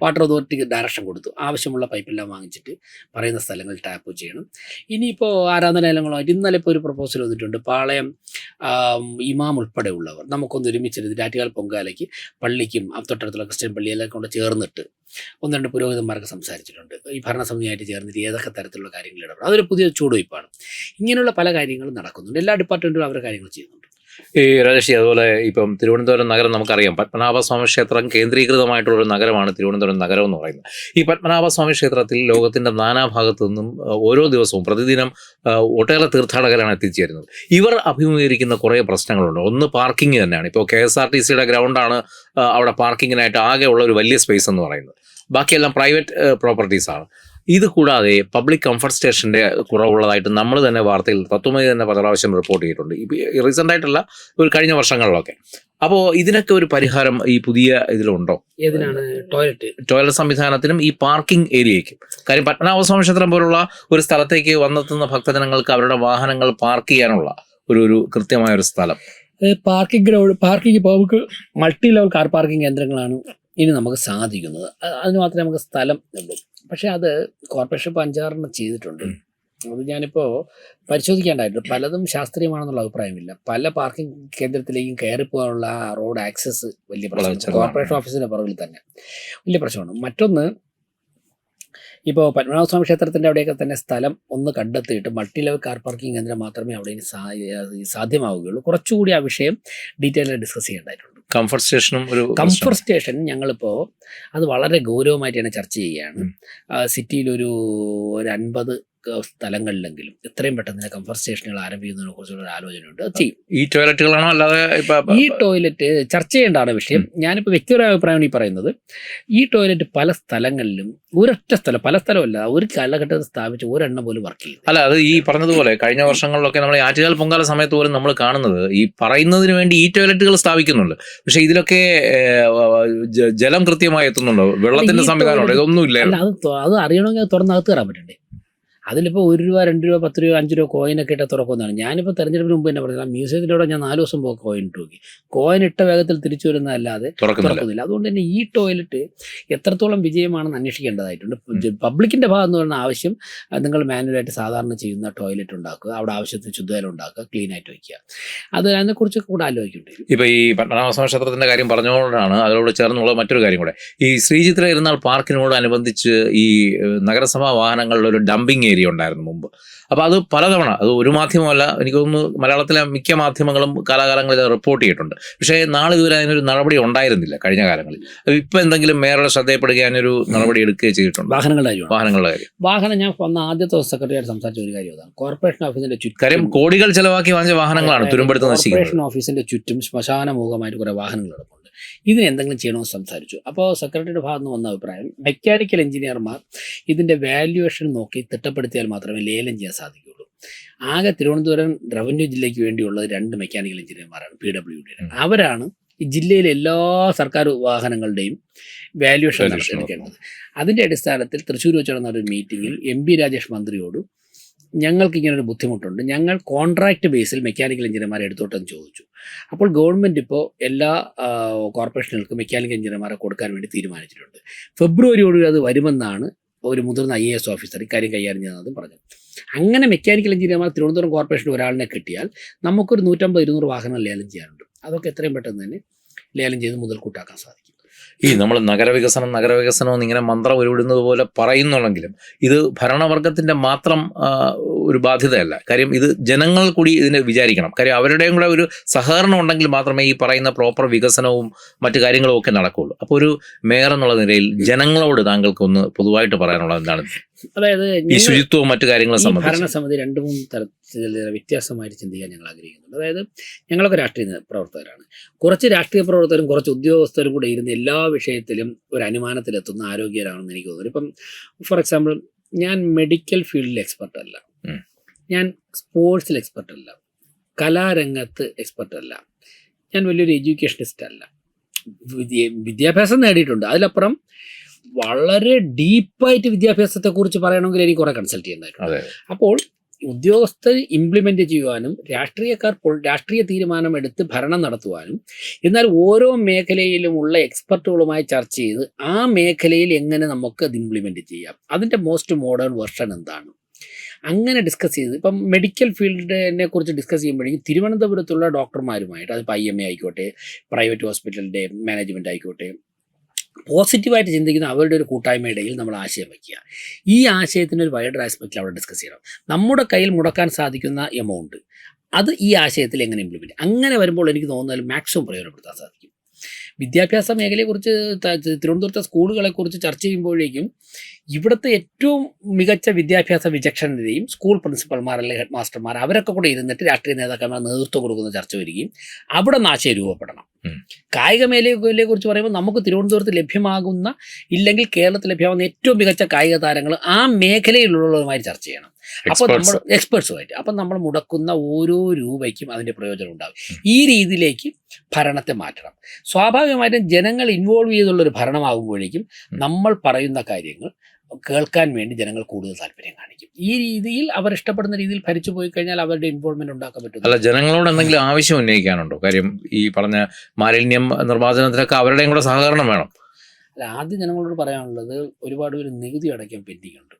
Speaker 2: വാട്ടർ അതോറിറ്റിക്ക് ഡയറക്ഷൻ കൊടുത്തു, ആവശ്യമുള്ള പൈപ്പെല്ലാം വാങ്ങിച്ചിട്ട് പറയുന്ന സ്ഥലങ്ങളിൽ ടാപ്പ് ചെയ്യണം. ഇനിയിപ്പോൾ ആരാധനാലയങ്ങളുമായിട്ട് ഇന്നലെ ഇപ്പോൾ ഒരു പ്രപ്പോസൽ വന്നിട്ടുണ്ട്. പാളയം ഇമാം ഉൾപ്പെടെ ഉള്ളവർ നമുക്കൊന്ന് ഒരുമിച്ചിരുന്ന് ആറ്റുകാൽ പൊങ്കാലയ്ക്ക് പള്ളിക്കും തൊട്ടടുത്തുള്ള ക്രിസ്ത്യൻ പള്ളിയെല്ലാം കൊണ്ട് ചേർന്നിട്ട് 1-2 പുരോഹിതന്മാർക്ക് സംസാരിച്ചിട്ടുണ്ട്. ഈ ഭരണസമിതിയായിട്ട് ചേർന്നിട്ട് ഏതൊക്കെ തരത്തിലുള്ള കാര്യങ്ങൾ ഇടപെടും. അതൊരു പുതിയ ചുവടുവയ്പ്പാണ്. ഇങ്ങനെയുള്ള പല കാര്യങ്ങളും നടക്കുന്നുണ്ട്. എല്ലാ ഡിപ്പാർട്ട്മെൻറ്റും അവരുടെ കാര്യങ്ങൾ ചെയ്യുന്നുണ്ട്.
Speaker 1: ഈ രാജേഷ്, അതുപോലെ ഇപ്പം തിരുവനന്തപുരം നഗരം നമുക്കറിയാം, പത്മനാഭസ്വാമി ക്ഷേത്രം കേന്ദ്രീകൃതമായിട്ടുള്ളൊരു നഗരമാണ് തിരുവനന്തപുരം നഗരം എന്ന് പറയുന്നത്. ഈ പത്മനാഭസ്വാമി ക്ഷേത്രത്തിൽ ലോകത്തിൻ്റെ നാനാഭാഗത്തു നിന്നും ഓരോ ദിവസവും പ്രതിദിനം ഒട്ടേറെ തീർത്ഥാടകരാണ് എത്തിച്ചേരുന്നത്. ഇവർ അഭിമുഖീകരിക്കുന്ന കുറേ പ്രശ്നങ്ങളുണ്ട്. ഒന്ന് പാർക്കിംഗ് തന്നെയാണ്. ഇപ്പോൾ KSRTCയുടെ ഗ്രൗണ്ടാണ് അവിടെ പാർക്കിങ്ങിനായിട്ട് ആകെ ഉള്ള ഒരു വലിയ സ്പേസ് എന്ന് പറയുന്നത്. ബാക്കിയെല്ലാം പ്രൈവറ്റ് പ്രോപ്പർട്ടീസാണ്. ഇത് കൂടാതെ പബ്ലിക് കംഫർട്ട് സ്റ്റേഷൻ്റെ കുറവുള്ളതായിട്ട് നമ്മൾ തന്നെ വാർത്തയിൽ തത്വമയി തന്നെ പല പ്രാവശ്യം റിപ്പോർട്ട് ചെയ്തിട്ടുണ്ട്, ഇപ്പോൾ റീസെൻ്റ് ആയിട്ടുള്ള ഒരു കഴിഞ്ഞ വർഷങ്ങളിലൊക്കെ. അപ്പോൾ ഇതിനൊക്കെ ഒരു പരിഹാരം ഈ പുതിയ ഇതിലുണ്ടോ?
Speaker 2: ഏതിനാണ്?
Speaker 1: ടോയ്ലറ്റ് സംവിധാനത്തിനും ഈ പാർക്കിംഗ് ഏരിയയ്ക്കും. കാര്യം പത്മനാഭസ്വാമി ക്ഷേത്രം പോലുള്ള ഒരു സ്ഥലത്തേക്ക് വന്നെത്തുന്ന ഭക്തജനങ്ങൾക്ക് അവരുടെ വാഹനങ്ങൾ പാർക്ക് ചെയ്യാനുള്ള ഒരു കൃത്യമായ ഒരു സ്ഥലം.
Speaker 2: പാർക്കിംഗ് ഇപ്പോൾ നമുക്ക് മൾട്ടി ലെവൽ കാർ പാർക്കിംഗ് കേന്ദ്രങ്ങളാണ് ഇനി നമുക്ക് സാധിക്കുന്നത്. അതിന് മാത്രമേ നമുക്ക് സ്ഥലം ഉള്ളൂ. പക്ഷേ അത് കോർപ്പറേഷൻ ഇപ്പോൾ 5-6 ചെയ്തിട്ടുണ്ട്. അത് ഞാനിപ്പോൾ പരിശോധിക്കേണ്ടതായിട്ടുണ്ട്. പലതും ശാസ്ത്രീയമാണെന്നുള്ള അഭിപ്രായമില്ല. പല പാർക്കിംഗ് കേന്ദ്രത്തിലേക്കും കയറിപ്പോകാനുള്ള ആ റോഡ് ആക്സസ് വലിയ പ്രശ്നം. കോർപ്പറേഷൻ ഓഫീസിൻ്റെ പുറകിൽ തന്നെ വലിയ പ്രശ്നമാണ്. മറ്റൊന്ന്, ഇപ്പോൾ പത്മനാഭസ്വാമി ക്ഷേത്രത്തിൻ്റെ അവിടെയൊക്കെ തന്നെ സ്ഥലം ഒന്ന് കണ്ടെത്തിയിട്ട് മൾട്ടി ലെവൽ കാർ പാർക്കിംഗ് കേന്ദ്രം മാത്രമേ അവിടെ ഇനി സാധ്യമാവുകയുള്ളൂ. കുറച്ചുകൂടി ആ വിഷയം ഡീറ്റെയിൽ ആയി ഡിസ്കസ് ചെയ്യേണ്ടതായിട്ടുണ്ട്.
Speaker 1: കംഫർട്ട് സ്റ്റേഷനും
Speaker 2: കംഫർട്ട് സ്റ്റേഷൻ ഞങ്ങളിപ്പോൾ അത് വളരെ ഗൗരവമായിട്ട് തന്നെ ചർച്ച ചെയ്യുകയാണ്. സിറ്റിയിലൊരു 50 സ്ഥലങ്ങളിലെങ്കിലും എത്രയും പെട്ടെന്ന് കംഫർട്ട് സ്റ്റേഷനുകൾ ആരംഭിക്കുന്നതിനെ കുറിച്ചുള്ള ഒരു ആലോചനയുണ്ട്. അത് ചെയ്യും.
Speaker 1: ഈ ടോയ്ലറ്റുകളാണോ അല്ലാതെ
Speaker 2: ഈ ടോയ്ലറ്റ് ചർച്ച ചെയ്യേണ്ടതാണ് വിഷയം. ഞാനിപ്പോൾ വ്യക്തിപരമായ അഭിപ്രായമാണ് ഈ പറയുന്നത്. ഈ ടോയ്ലറ്റ് പല സ്ഥലങ്ങളിലും ഒരൊറ്റ സ്ഥലം, പല സ്ഥലമല്ല, ഒരു കാലഘട്ടത്തിൽ സ്ഥാപിച്ച് ഒരെണ്ണം പോലും വർക്ക് ചെയ്യും.
Speaker 1: അല്ല, അത് ഈ പറഞ്ഞതുപോലെ കഴിഞ്ഞ വർഷങ്ങളിലൊക്കെ നമ്മൾ ആറ്റുകാൽ പൊങ്കാല സമയത്ത് പോലും നമ്മൾ കാണുന്നത് ഈ പറയുന്നതിന് വേണ്ടി ഈ ടോയ്ലറ്റുകൾ സ്ഥാപിക്കുന്നുണ്ട്. പക്ഷെ ഇതിലൊക്കെ ജലം കൃത്യമായി എത്തുന്നുണ്ടോ? വെള്ളത്തിന്റെ സംവിധാനമുണ്ടോ? ഇതൊന്നും ഇല്ല.
Speaker 2: അത് അറിയണമെങ്കിൽ അത് തുറന്നകത്ത് കയറാൻ പറ്റണ്ടേ? അതിലിപ്പോൾ 1 രൂപ 2 രൂപ 10 രൂപ 5 രൂപ കോയിനൊക്കെ ഇട്ട് തുറക്കുന്നതാണ്. ഞാനിപ്പോൾ തെരഞ്ഞെടുപ്പിന് മുമ്പ് തന്നെ പറഞ്ഞത്, മ്യൂസിയത്തിലൂടെ ഞാൻ 4 ദിവസം പോകും കോയിൻ ഇട്ട് നോക്കി. കോയിൻ ഇട്ട വേഗത്തിൽ തിരിച്ചു വരുന്നതല്ലാതെ തുറക്കുന്നില്ല. അതുകൊണ്ട് തന്നെ ഈ ടോയ്ലറ്റ് എത്രത്തോളം വിജയമാണെന്ന് അന്വേഷിക്കേണ്ടതായിട്ടുണ്ട്. പബ്ലിക്കിൻ്റെ ഭാഗത്ത് നിന്ന് പറയുന്ന ആവശ്യം, നിങ്ങൾ മാനുവലായിട്ട് സാധാരണ ചെയ്യുന്ന ടോയ്ലറ്റ് ഉണ്ടാക്കുക, അവിടെ ആവശ്യത്തിന് ശുദ്ധജലം ഉണ്ടാക്കുക, ക്ലീൻ ആയിട്ട് വയ്ക്കുക. അതിനെക്കുറിച്ച് കൂടെ ആലോചിക്കേണ്ടി.
Speaker 1: ഇപ്പോൾ ഈ പത്മനാഭസ്വാമി ക്ഷേത്രത്തിൻ്റെ കാര്യം പറഞ്ഞുകൊണ്ടാണ് അതോട് ചേർന്നുള്ള മറ്റൊരു കാര്യം കൂടെ. ഈ ശ്രീചിത്ര ഇരുന്നാൾ പാർക്കിനോടനുബന്ധിച്ച് ഈ നഗരസഭാ വാഹനങ്ങളുടെ ഒരു ഡംപിങ് ഏരിയ ഉണ്ടായിരുന്നു മുമ്പ്. അപ്പോൾ അത് പലതവണ, അത് ഒരു മാധ്യമമല്ല, എനിക്ക് തോന്നുന്നു മലയാളത്തിലെ മിക്ക മാധ്യമങ്ങളും കാലാകാലങ്ങളിൽ റിപ്പോർട്ട് ചെയ്തിട്ടുണ്ട്. പക്ഷേ നാളിതുവരെ അതിനൊരു നടപടി ഉണ്ടായിരുന്നില്ല കഴിഞ്ഞ കാലങ്ങളിൽ. ഇപ്പോൾ എന്തെങ്കിലും മേയറുടെ ശ്രദ്ധയപ്പെടുകയോ അതിനൊരു നടപടി എടുക്കുകയോ ചെയ്തിട്ടുണ്ട്?
Speaker 2: വാഹനങ്ങളുടെ കാര്യം ഞാൻ വന്ന ആദ്യത്തെ ദിവസം സെക്രട്ടറിയായിട്ട് സംസാരിച്ച ഒരു കാര്യം അതാണ്. കോർപ്പറേഷൻ ഓഫീസിന്റെ ചുറ്റും,
Speaker 1: കാര്യം കോടികൾ ചെലവാക്കി വാങ്ങിച്ച വാഹനങ്ങളാണ് തുരുമ്പെടുത്ത് നശിക്കുന്നത്.
Speaker 2: കോർപ്പറേഷൻ ഓഫീസിന്റെ ചുറ്റും ശ്മശാനമുഖമായിട്ട് കുറേ വാഹനങ്ങൾ കിടപ്പുണ്ട്. ഇതിന് എന്തെങ്കിലും ചെയ്യണമെന്ന് സംസാരിച്ചു. അപ്പോൾ സെക്രട്ടറിയുടെ ഭാഗത്ത് നിന്ന് വന്ന അഭിപ്രായം, മെക്കാനിക്കൽ എഞ്ചിനീയർമാർ ഇതിൻ്റെ വാല്യുവേഷൻ നോക്കി തിട്ടപ്പെടുത്തിയാൽ മാത്രമേ ലേലം ചെയ്യാൻ സാധിക്കുകയുള്ളൂ. ആകെ തിരുവനന്തപുരം റവന്യൂ ജില്ലയ്ക്ക് വേണ്ടിയുള്ളത് 2 മെക്കാനിക്കൽ എഞ്ചിനീയർമാരാണ്, PWD. അവരാണ് ഈ ജില്ലയിലെ എല്ലാ സർക്കാർ വാഹനങ്ങളുടെയും വാല്യുവേഷൻ നടത്തിയെടുക്കേണ്ടത്. അതിൻ്റെ അടിസ്ഥാനത്തിൽ തൃശ്ശൂർ വെച്ച് നടന്ന ഒരു മീറ്റിങ്ങിൽ MP രാജേഷ് മന്ത്രിയോട്, ഞങ്ങൾക്ക് ഇങ്ങനൊരു ബുദ്ധിമുട്ടുണ്ട്, ഞങ്ങൾ കോൺട്രാക്ട് ബേസിൽ മെക്കാനിക്കൽ എഞ്ചിനീയർമാരെ എടുത്തോട്ടെന്ന് ചോദിച്ചു. അപ്പോൾ ഗവൺമെൻറ് ഇപ്പോൾ എല്ലാ കോർപ്പറേഷനുകൾക്കും മെക്കാനിക്കൽ എഞ്ചിനീയർമാരെ കൊടുക്കാൻ വേണ്ടി തീരുമാനിച്ചിട്ടുണ്ട്. ഫെബ്രുവരിയോടുകൂടി അത് വരുമെന്നാണ് ഒരു മുതിർന്ന IAS ഓഫീസർ ഇക്കാര്യം കൈകാര്യം ചെയ്യുന്നതും പറഞ്ഞു. അങ്ങനെ മെക്കാനിക്കൽ എഞ്ചിനീയർമാർ തിരുവനന്തപുരം കോർപ്പറേഷനിൽ ഒരാളിനെ കിട്ടിയാൽ നമുക്കൊരു 150-200 വാഹനങ്ങൾ ലേലം ചെയ്യാനുണ്ട്. അതൊക്കെ എത്രയും പെട്ടെന്ന് തന്നെ ലേലം ചെയ്ത് മുതൽ കൂട്ടാക്കാൻ സാധിക്കും.
Speaker 1: ഈ നമ്മൾ നഗരവികസനം എന്ന് ഇങ്ങനെ മന്ത്രം ഉരുവിടുന്നത് പോലെ പറയുന്നുണ്ടെങ്കിലും ഇത് ഭരണവർഗത്തിൻ്റെ മാത്രം ഒരു ബാധ്യതയല്ല. കാര്യം ഇത് ജനങ്ങൾ കൂടി ഇതിനെ വിചാരിക്കണം. കാര്യം അവരുടെയും കൂടെ ഒരു സഹകരണം ഉണ്ടെങ്കിൽ മാത്രമേ ഈ പറയുന്ന പ്രോപ്പർ വികസനവും മറ്റു കാര്യങ്ങളും ഒക്കെ നടക്കുകയുള്ളൂ. അപ്പോൾ ഒരു മേയർ എന്നുള്ള നിലയിൽ ജനങ്ങളോട് താങ്കൾക്ക് ഒന്ന് പൊതുവായിട്ട് പറയാനുള്ളത് എന്താണ്?
Speaker 2: അതായത്
Speaker 1: ഈ ശുചിത്വവും മറ്റു കാര്യങ്ങളെ സംബന്ധിച്ച്
Speaker 2: ഭരണസമിതി 2-3 തരത്തിൽ വ്യത്യാസമായിട്ട് ചിന്തിക്കാൻ ഞങ്ങൾ ആഗ്രഹിക്കുന്നുണ്ട്. അതായത് ഞങ്ങളൊക്കെ രാഷ്ട്രീയ പ്രവർത്തകരാണ്. കുറച്ച് രാഷ്ട്രീയ പ്രവർത്തകരും കുറച്ച് ഉദ്യോഗസ്ഥരും കൂടെ ഇരുന്ന് എല്ലാ വിഷയത്തിലും ഒരു അനുമാനത്തിലെത്തുന്ന ആരോഗ്യരാണെന്ന് എനിക്ക് തോന്നുന്നു. ഇപ്പം ഫോർ എക്സാമ്പിൾ, ഞാൻ മെഡിക്കൽ ഫീൽഡിൽ എക്സ്പെർട്ട് അല്ല, ഞാൻ സ്പോർട്സിൽ എക്സ്പെർട്ട് അല്ല, കലാരംഗത്ത് എക്സ്പെർട്ട് അല്ല, ഞാൻ വലിയൊരു എഡ്യൂക്കേഷനിസ്റ്റ് അല്ല. വിദ്യാഭ്യാസം നേടിയിട്ടുണ്ട്. അതിലപ്പുറം വളരെ ഡീപ്പായിട്ട് വിദ്യാഭ്യാസത്തെക്കുറിച്ച് പറയണമെങ്കിൽ എനിക്ക് കുറേ കൺസൾട്ട് ചെയ്യുന്നതായിട്ടുണ്ട്. അപ്പോൾ ഉദ്യോഗസ്ഥർ ഇംപ്ലിമെൻ്റ് ചെയ്യുവാനും രാഷ്ട്രീയക്കാർ രാഷ്ട്രീയ തീരുമാനം എടുത്ത് ഭരണം നടത്തുവാനും, എന്നാൽ ഓരോ മേഖലയിലുമുള്ള എക്സ്പെർട്ടുകളുമായി ചർച്ച ചെയ്ത് ആ മേഖലയിൽ എങ്ങനെ നമുക്ക് അത് ഇംപ്ലിമെൻ്റ് ചെയ്യാം, അതിൻ്റെ മോസ്റ്റ് മോഡേൺ വെർഷൻ എന്താണ്, അങ്ങനെ ഡിസ്കസ് ചെയ്ത്. ഇപ്പം മെഡിക്കൽ ഫീൽഡിനെ കുറിച്ച് ഡിസ്കസ് ചെയ്യുമ്പോഴേക്കും തിരുവനന്തപുരത്തുള്ള ഡോക്ടർമാരുമായിട്ട്, അതിപ്പോൾ IMA ആയിക്കോട്ടെ, പ്രൈവറ്റ് ഹോസ്പിറ്റലിൻ്റെ മാനേജ്മെൻറ്റ് ആയിക്കോട്ടെ, പോസിറ്റീവായിട്ട് ചിന്തിക്കുന്ന അവരുടെ ഒരു കൂട്ടായ്മയിടയിൽ നമ്മൾ ആശയം വയ്ക്കുക. ഈ ആശയത്തിൻ്റെ ഒരു വൈഡർ ആസ്പെക്റ്റിൽ അവിടെ ഡിസ്കസ് ചെയ്യണം. നമ്മുടെ കയ്യിൽ മുടക്കാൻ സാധിക്കുന്ന എമൗണ്ട് അത് ഈ ആശയത്തിൽ എങ്ങനെ ഇംപ്ലിമെൻറ്റ് അങ്ങനെ വരുമ്പോൾ എനിക്ക് തോന്നുന്നത് മാക്സിമം പ്രയോജനപ്പെടുത്താൻ സാധിക്കും. വിദ്യാഭ്യാസ മേഖലയെക്കുറിച്ച് തിരുവനന്തപുരത്തെ സ്കൂളുകളെക്കുറിച്ച് ചർച്ച ചെയ്യുമ്പോഴേക്കും ഇവിടുത്തെ ഏറ്റവും മികച്ച വിദ്യാഭ്യാസ വിചക്ഷണതയും സ്കൂൾ പ്രിൻസിപ്പൽമാർ അല്ലെങ്കിൽ ഹെഡ് മാസ്റ്റർമാർ അവരൊക്കെ കൂടെ ഇരുന്നിട്ട് രാഷ്ട്രീയ നേതാക്കന്മാർ നേതൃത്വം കൊടുക്കുന്ന ചർച്ച വരികയും അവിടെ നിന്ന് ആശയം രൂപപ്പെടണം. കായിക മേഖലയെക്കുറിച്ച് പറയുമ്പോൾ നമുക്ക് തിരുവനന്തപുരത്ത് ലഭ്യമാകുന്ന ഇല്ലെങ്കിൽ കേരളത്തിൽ ലഭ്യമാകുന്ന ഏറ്റവും മികച്ച കായിക താരങ്ങൾ ആ മേഖലയിലുള്ളവരുമായി ചർച്ച ചെയ്യണം. അപ്പോൾ നമ്മൾ എക്സ്പേർട്സുമായിട്ട് അപ്പം നമ്മൾ മുടക്കുന്ന ഓരോ രൂപയ്ക്കും അതിൻ്റെ പ്രയോജനം ഉണ്ടാകും. ഈ രീതിയിലേക്ക് ഭരണത്തെ മാറ്റണം. സ്വാഭാവികമായിട്ടും ജനങ്ങൾ ഇൻവോൾവ് ചെയ്തുള്ളൊരു ഭരണമാകുമ്പോഴേക്കും നമ്മൾ പറയുന്ന കാര്യങ്ങൾ കേൾക്കാൻ വേണ്ടി ജനങ്ങൾ കൂടുതൽ താല്പര്യം കാണിക്കും. ഈ രീതിയിൽ അവർ ഇഷ്ടപ്പെടുന്ന രീതിയിൽ ഭരിച്ചു പോയി കഴിഞ്ഞാൽ അവരുടെ ഇൻവോൾവ്മെന്റ് ഉണ്ടാക്കാൻ പറ്റും.
Speaker 1: അല്ല, ജനങ്ങളോട് എന്തെങ്കിലും ആവശ്യം ഉന്നയിക്കാനുണ്ടോ? കാര്യം ഈ പറഞ്ഞ മാലിന്യം നിർമ്മാർജ്ജനത്തിനൊക്കെ അവരുടെയും കൂടെ സഹകരണം വേണം.
Speaker 2: അല്ല, ആദ്യം ജനങ്ങളോട് പറയാനുള്ളത് ഒരുപാട് പേര് നികുതി അടയ്ക്കാൻ പെൻഡിങ് ഉണ്ട്.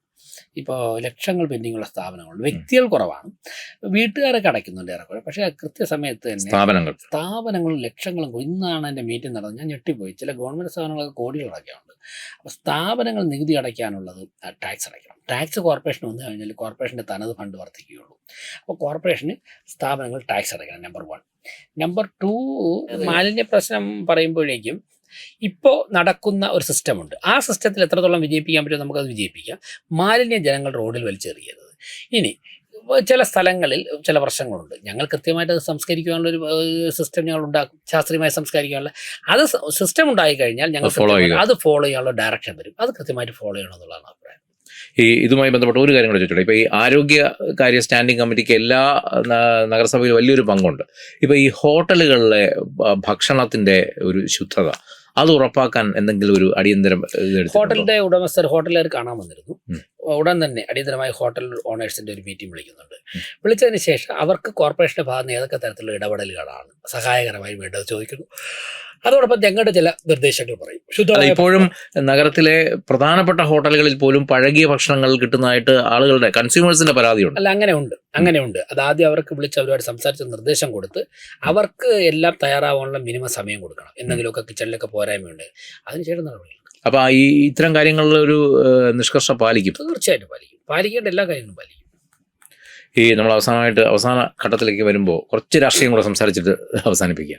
Speaker 2: ഇപ്പോൾ ലക്ഷങ്ങൾ പെൻഡിങ്ങുള്ള സ്ഥാപനങ്ങളുണ്ട്. വ്യക്തികൾ കുറവാണ്, വീട്ടുകാരൊക്കെ അടയ്ക്കുന്നുണ്ട് ഏറെക്കുറെ. പക്ഷേ കൃത്യസമയത്ത് തന്നെ സ്ഥാപനങ്ങളും ലക്ഷങ്ങളും. ഇന്നാണ് എൻ്റെ മീറ്റിംഗ് നടന്നത്, ഞാൻ ഞെട്ടിപ്പോയി. ചില ഗവൺമെൻറ് സ്ഥാപനങ്ങളൊക്കെ കോടികൾ അടയ്ക്കാറുണ്ട്. അപ്പോൾ സ്ഥാപനങ്ങൾ നികുതി അടയ്ക്കാനുള്ളത് ടാക്സ് അടയ്ക്കണം. ടാക്സ് കോർപ്പറേഷൻ വന്നു കഴിഞ്ഞാൽ കോർപ്പറേഷൻ്റെ തനത് ഫണ്ട് വർദ്ധിക്കുകയുള്ളൂ. അപ്പോൾ കോർപ്പറേഷന് സ്ഥാപനങ്ങൾ ടാക്സ് അടയ്ക്കണം, നമ്പർ 1. നമ്പർ 2, മാലിന്യ പ്രശ്നം പറയുമ്പോഴേക്കും ഇപ്പോൾ നടക്കുന്ന ഒരു സിസ്റ്റമുണ്ട്. ആ സിസ്റ്റത്തിൽ എത്രത്തോളം വിജയിപ്പിക്കാൻ പറ്റുമോ നമുക്കത് വിജയിപ്പിക്കാം. മാലിന്യ ജനങ്ങൾ റോഡിൽ വലിച്ചെറിയരുത്. ഇനി ചില സ്ഥലങ്ങളിൽ ചില പ്രശ്നങ്ങളുണ്ട്. ഞങ്ങൾ കൃത്യമായിട്ട് അത് സംസ്കരിക്കാനുള്ളൊരു സിസ്റ്റം ഞങ്ങൾ ഉണ്ടാക്കും, ശാസ്ത്രീയമായി സംസ്കരിക്കാനുള്ള. അത് സിസ്റ്റം ഉണ്ടായിക്കഴിഞ്ഞാൽ ഞങ്ങൾ അത് ഫോളോ ചെയ്യാനുള്ള ഡയറക്ഷൻ വരും. അത് കൃത്യമായിട്ട് ഫോളോ ചെയ്യണമെന്നുള്ളതാണ് അഭിപ്രായം.
Speaker 1: ഇതുമായി ബന്ധപ്പെട്ട ഒരു കാര്യം കൂടെ ചോദിച്ചോട്ടെ. ഇപ്പോൾ ഈ ആരോഗ്യകാര്യ സ്റ്റാൻഡിംഗ് കമ്മിറ്റിക്ക് എല്ലാ നഗരസഭയിലും വലിയൊരു പങ്കുണ്ട്. ഇപ്പോൾ ഈ ഹോട്ടലുകളിലെ ഭക്ഷണത്തിൻ്റെ ഒരു ശുദ്ധത അത് ഉറപ്പാക്കാൻ എന്തെങ്കിലും ഒരു അടിയന്തരം
Speaker 2: ഹോട്ടലിന്റെ ഉടമസ്ഥർ ഹോട്ടലുകാർ കാണാൻ വന്നിരുന്നു. ഉടൻ തന്നെ അടിയന്തരമായി ഹോട്ടൽ ഓണേഴ്സിന്റെ ഒരു മീറ്റിംഗ് വിളിക്കുന്നുണ്ട്. വിളിച്ചതിന് ശേഷം അവർക്ക് കോർപ്പറേഷന്റെ ഭാഗത്ത് നിന്ന് ഏതൊക്കെ തരത്തിലുള്ള ഇടപെടലുകളാണ് സഹായകരമായി വേണ്ടത് ചോദിക്കുന്നു. അതോടൊപ്പം ഞങ്ങളുടെ ചില നിർദ്ദേശങ്ങൾ പറയും.
Speaker 1: ഇപ്പോഴും നഗരത്തിലെ പ്രധാനപ്പെട്ട ഹോട്ടലുകളിൽ പോലും പഴകിയ ഭക്ഷണങ്ങൾ കിട്ടുന്നതായിട്ട് ആളുകളുടെ കൺസ്യൂമേഴ്സിന്റെ പരാതിയുണ്ട്.
Speaker 2: അല്ല, അങ്ങനെയുണ്ട്. അത് ആദ്യം അവർക്ക് വിളിച്ച് അവരുമായിട്ട് സംസാരിച്ച് നിർദ്ദേശം കൊടുത്ത് അവർക്ക് എല്ലാം തയ്യാറാവാനുള്ള മിനിമം സമയം കൊടുക്കണം. എന്തെങ്കിലുമൊക്കെ കിച്ചണിലൊക്കെ പോരായ്മയുണ്ട്, അതിനുശേഷം നടപടികൾ.
Speaker 1: അപ്പൊ ഈ ഇത്തരം കാര്യങ്ങളിൽ ഒരു നിഷ്കർഷ പാലിക്കും.
Speaker 2: തീർച്ചയായിട്ടും പാലിക്കേണ്ട എല്ലാ കാര്യങ്ങളും പാലിക്കും.
Speaker 1: ഈ നമ്മൾ അവസാന ഘട്ടത്തിലേക്ക് വരുമ്പോൾ കുറച്ച് രാഷ്ട്രീയം കൂടെ സംസാരിച്ചിട്ട് അവസാനിപ്പിക്കുക.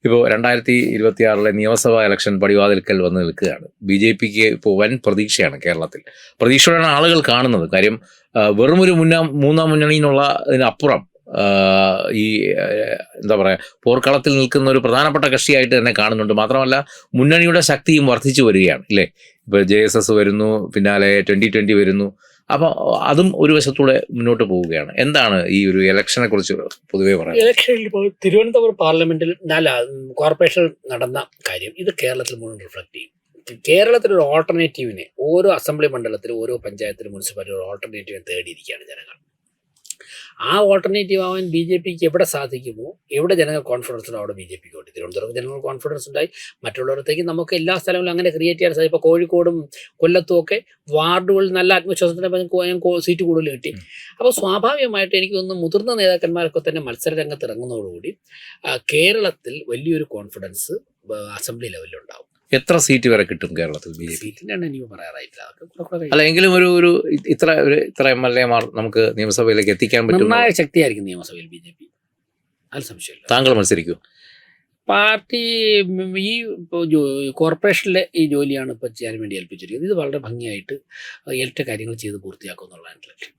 Speaker 1: ഇപ്പോൾ 2026 നിയമസഭാ ഇലക്ഷൻ പടിവാതിൽക്കൽ വന്ന് നിൽക്കുകയാണ്. BJPക്ക് ഇപ്പോൾ വൻ പ്രതീക്ഷയാണ് കേരളത്തിൽ. പ്രതീക്ഷയോടെയാണ് ആളുകൾ കാണുന്നത്. കാര്യം വെറും ഒരു മൂന്നാം മുന്നണി എന്നുള്ളതിനപ്പുറം ഈ എന്താ പറയുക, പോർക്കളത്തിൽ നിൽക്കുന്ന ഒരു പ്രധാനപ്പെട്ട കക്ഷിയായിട്ട് തന്നെ കാണുന്നുണ്ട്. മാത്രമല്ല മുന്നണിയുടെ ശക്തിയും വർദ്ധിച്ചു വരികയാണ്, ഇല്ലേ? ഇപ്പോൾ JSS വരുന്നു, പിന്നാലെ 2020 വരുന്നു. അപ്പോൾ അതും ഒരു വശത്തൂടെ മുന്നോട്ട് പോവുകയാണ്. എന്താണ് ഈ ഒരു ഇലക്ഷനെ കുറിച്ച് പൊതുവെ പറയുന്നത്?
Speaker 2: ഇലക്ഷനിൽ ഇപ്പോൾ തിരുവനന്തപുരം പാർലമെന്റിൽ കോർപ്പറേഷൻ നടന്ന കാര്യം ഇത് കേരളത്തിൽ മുഴുവൻ റിഫ്ലക്ട് ചെയ്യും. കേരളത്തിലൊരു ഓൾട്ടർനേറ്റീവിനെ ഓരോ അസംബ്ലി മണ്ഡലത്തിലും ഓരോ പഞ്ചായത്തിലും മുനിസിപ്പാലിറ്റിയും ഒരു ഓൾട്ടർനേറ്റീവിനെ തേടിയിരിക്കുകയാണ് ജനങ്ങൾ. ആ ഓൾട്ടർനേറ്റീവ് ആവാൻ BJPക്ക് എവിടെ സാധിക്കുമോ, എവിടെ ജനങ്ങൾ കോൺഫിഡൻസ് ഉണ്ടോ അവിടെ BJPക്ക് ഉണ്ട്. തിരുവനന്തപുരത്ത് ജനങ്ങൾ കോൺഫിഡൻസ് ഉണ്ടായി. മറ്റുള്ളവരത്തേക്ക് നമുക്ക് എല്ലാ സ്ഥലങ്ങളിലും അങ്ങനെ ക്രിയേറ്റ് ചെയ്യാൻ സാധിക്കും. ഇപ്പോൾ കോഴിക്കോടും കൊല്ലത്തും ഒക്കെ വാർഡുകളിൽ നല്ല ആത്മവിശ്വാസത്തിൻ്റെ സീറ്റ് കൂടുതൽ കിട്ടി. അപ്പോൾ സ്വാഭാവികമായിട്ട് എനിക്ക് തോന്നുന്നു മുതിർന്ന നേതാക്കന്മാരൊക്കെ തന്നെ മത്സര രംഗത്ത് ഇറങ്ങുന്നതോടുകൂടി കേരളത്തിൽ വലിയൊരു കോൺഫിഡൻസ് അസംബ്ലി ലെവലിലുണ്ടാവും.
Speaker 1: എത്ര സീറ്റ് വരെ കിട്ടും കേരളത്തിൽ BJP?
Speaker 2: സീറ്റിനാണ് എനിക്ക് പറയാറായിട്ടില്ല.
Speaker 1: അല്ല, എങ്കിലും ഒരു ഇത്ര MLA മാർ നമുക്ക് നിയമസഭയിലേക്ക് എത്തിക്കാൻ പറ്റും.
Speaker 2: നിർണായക ശക്തിയായിരിക്കും നിയമസഭയിൽ BJP, അത് സംശയമില്ല.
Speaker 1: താങ്കൾ മത്സരിക്കും?
Speaker 2: പാർട്ടി ഈ കോർപ്പറേഷനിലെ ഈ ജോലിയാണ് ഇപ്പോൾ ചെയ്യാൻ വേണ്ടി ഏൽപ്പിച്ചിരിക്കുന്നത്. ഇത് വളരെ ഭംഗിയായിട്ട് ഏറ്റ കാര്യങ്ങൾ ചെയ്ത് പൂർത്തിയാക്കും എന്നുള്ളതാണ് ലക്ഷ്യം.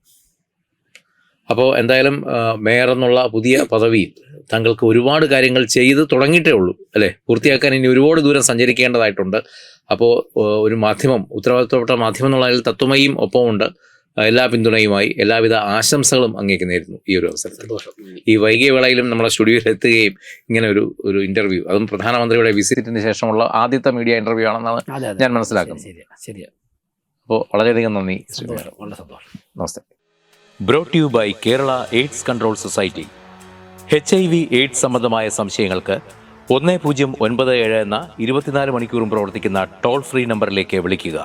Speaker 1: അപ്പോൾ എന്തായാലും മേയർ എന്നുള്ള പുതിയ പദവിയിൽ താങ്കൾക്ക് ഒരുപാട് കാര്യങ്ങൾ ചെയ്ത് തുടങ്ങിയിട്ടേ ഉള്ളൂ, അല്ലേ? പൂർത്തിയാക്കാൻ ഇനി ഒരുപാട് ദൂരം സഞ്ചരിക്കേണ്ടതായിട്ടുണ്ട്. അപ്പോൾ ഒരു മാധ്യമം, ഉത്തരവാദിത്വപ്പെട്ട മാധ്യമം എന്നുള്ളതിൽ തത്വമയും ഒപ്പമുണ്ട്. എല്ലാ പിന്തുണയുമായി എല്ലാവിധ ആശംസകളും അങ്ങേക്ക് നേരുന്നു ഈ ഒരു അവസരത്തിൽ. ഈ വൈകിയ വേളയിലും നമ്മുടെ സ്റ്റുഡിയോയിൽ എത്തുകയും ഇങ്ങനെ ഒരു ഇന്റർവ്യൂ, അതും പ്രധാനമന്ത്രിയുടെ വിസിറ്റിന് ശേഷമുള്ള ആദ്യത്തെ മീഡിയ ഇന്റർവ്യൂ ആണെന്നാണ് ഞാൻ മനസ്സിലാക്കുന്നത്.
Speaker 2: ശരിയാ.
Speaker 1: അപ്പോൾ വളരെയധികം നന്ദി.
Speaker 2: വളരെ സന്തോഷം.
Speaker 1: നമസ്തേ. Brought you by Kerala AIDS control society. HIV/AIDS സംബന്ധമായ സംശയങ്ങൾക്ക് 1097 എന്ന 24 മണിക്കൂറും പ്രവർത്തിക്കുന്ന ടോൾ ഫ്രീ നമ്പറിലേക്ക് വിളിക്കുക.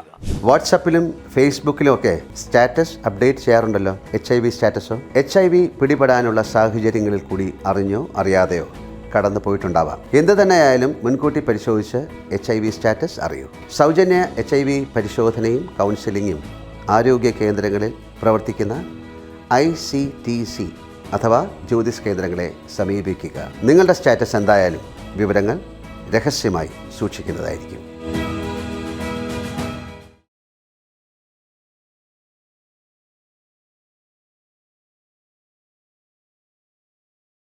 Speaker 3: വാട്സാപ്പിലും ഫേസ്ബുക്കിലും ഒക്കെ സ്റ്റാറ്റസ് അപ്ഡേറ്റ് ചെയ്യാറുണ്ടല്ലോ, HIV സ്റ്റാറ്റസോ. HIV പിടിപെടാനുള്ള സാഹചര്യങ്ങളിൽ കൂടി അറിഞ്ഞോ അറിയാതെയോ കടന്നു പോയിട്ടുണ്ടാവാം. എന്ത് തന്നെയായാലും മുൻകൂട്ടി പരിശോധിച്ച് HIV സ്റ്റാറ്റസ് അറിയൂ. സൗജന്യ HIV പരിശോധനയും കൗൺസിലിങ്ങും ആരോഗ്യ കേന്ദ്രങ്ങളിൽ പ്രവർത്തിക്കുന്ന ICTC അഥവാ ജ്യോതിഷ് കേന്ദ്രങ്ങളെ സമീപിക്കുക. നിങ്ങളുടെ സ്റ്റാറ്റസ് എന്തായാലും വിവരങ്ങൾ രഹസ്യമായി സൂക്ഷിക്കുന്നതായിരിക്കും.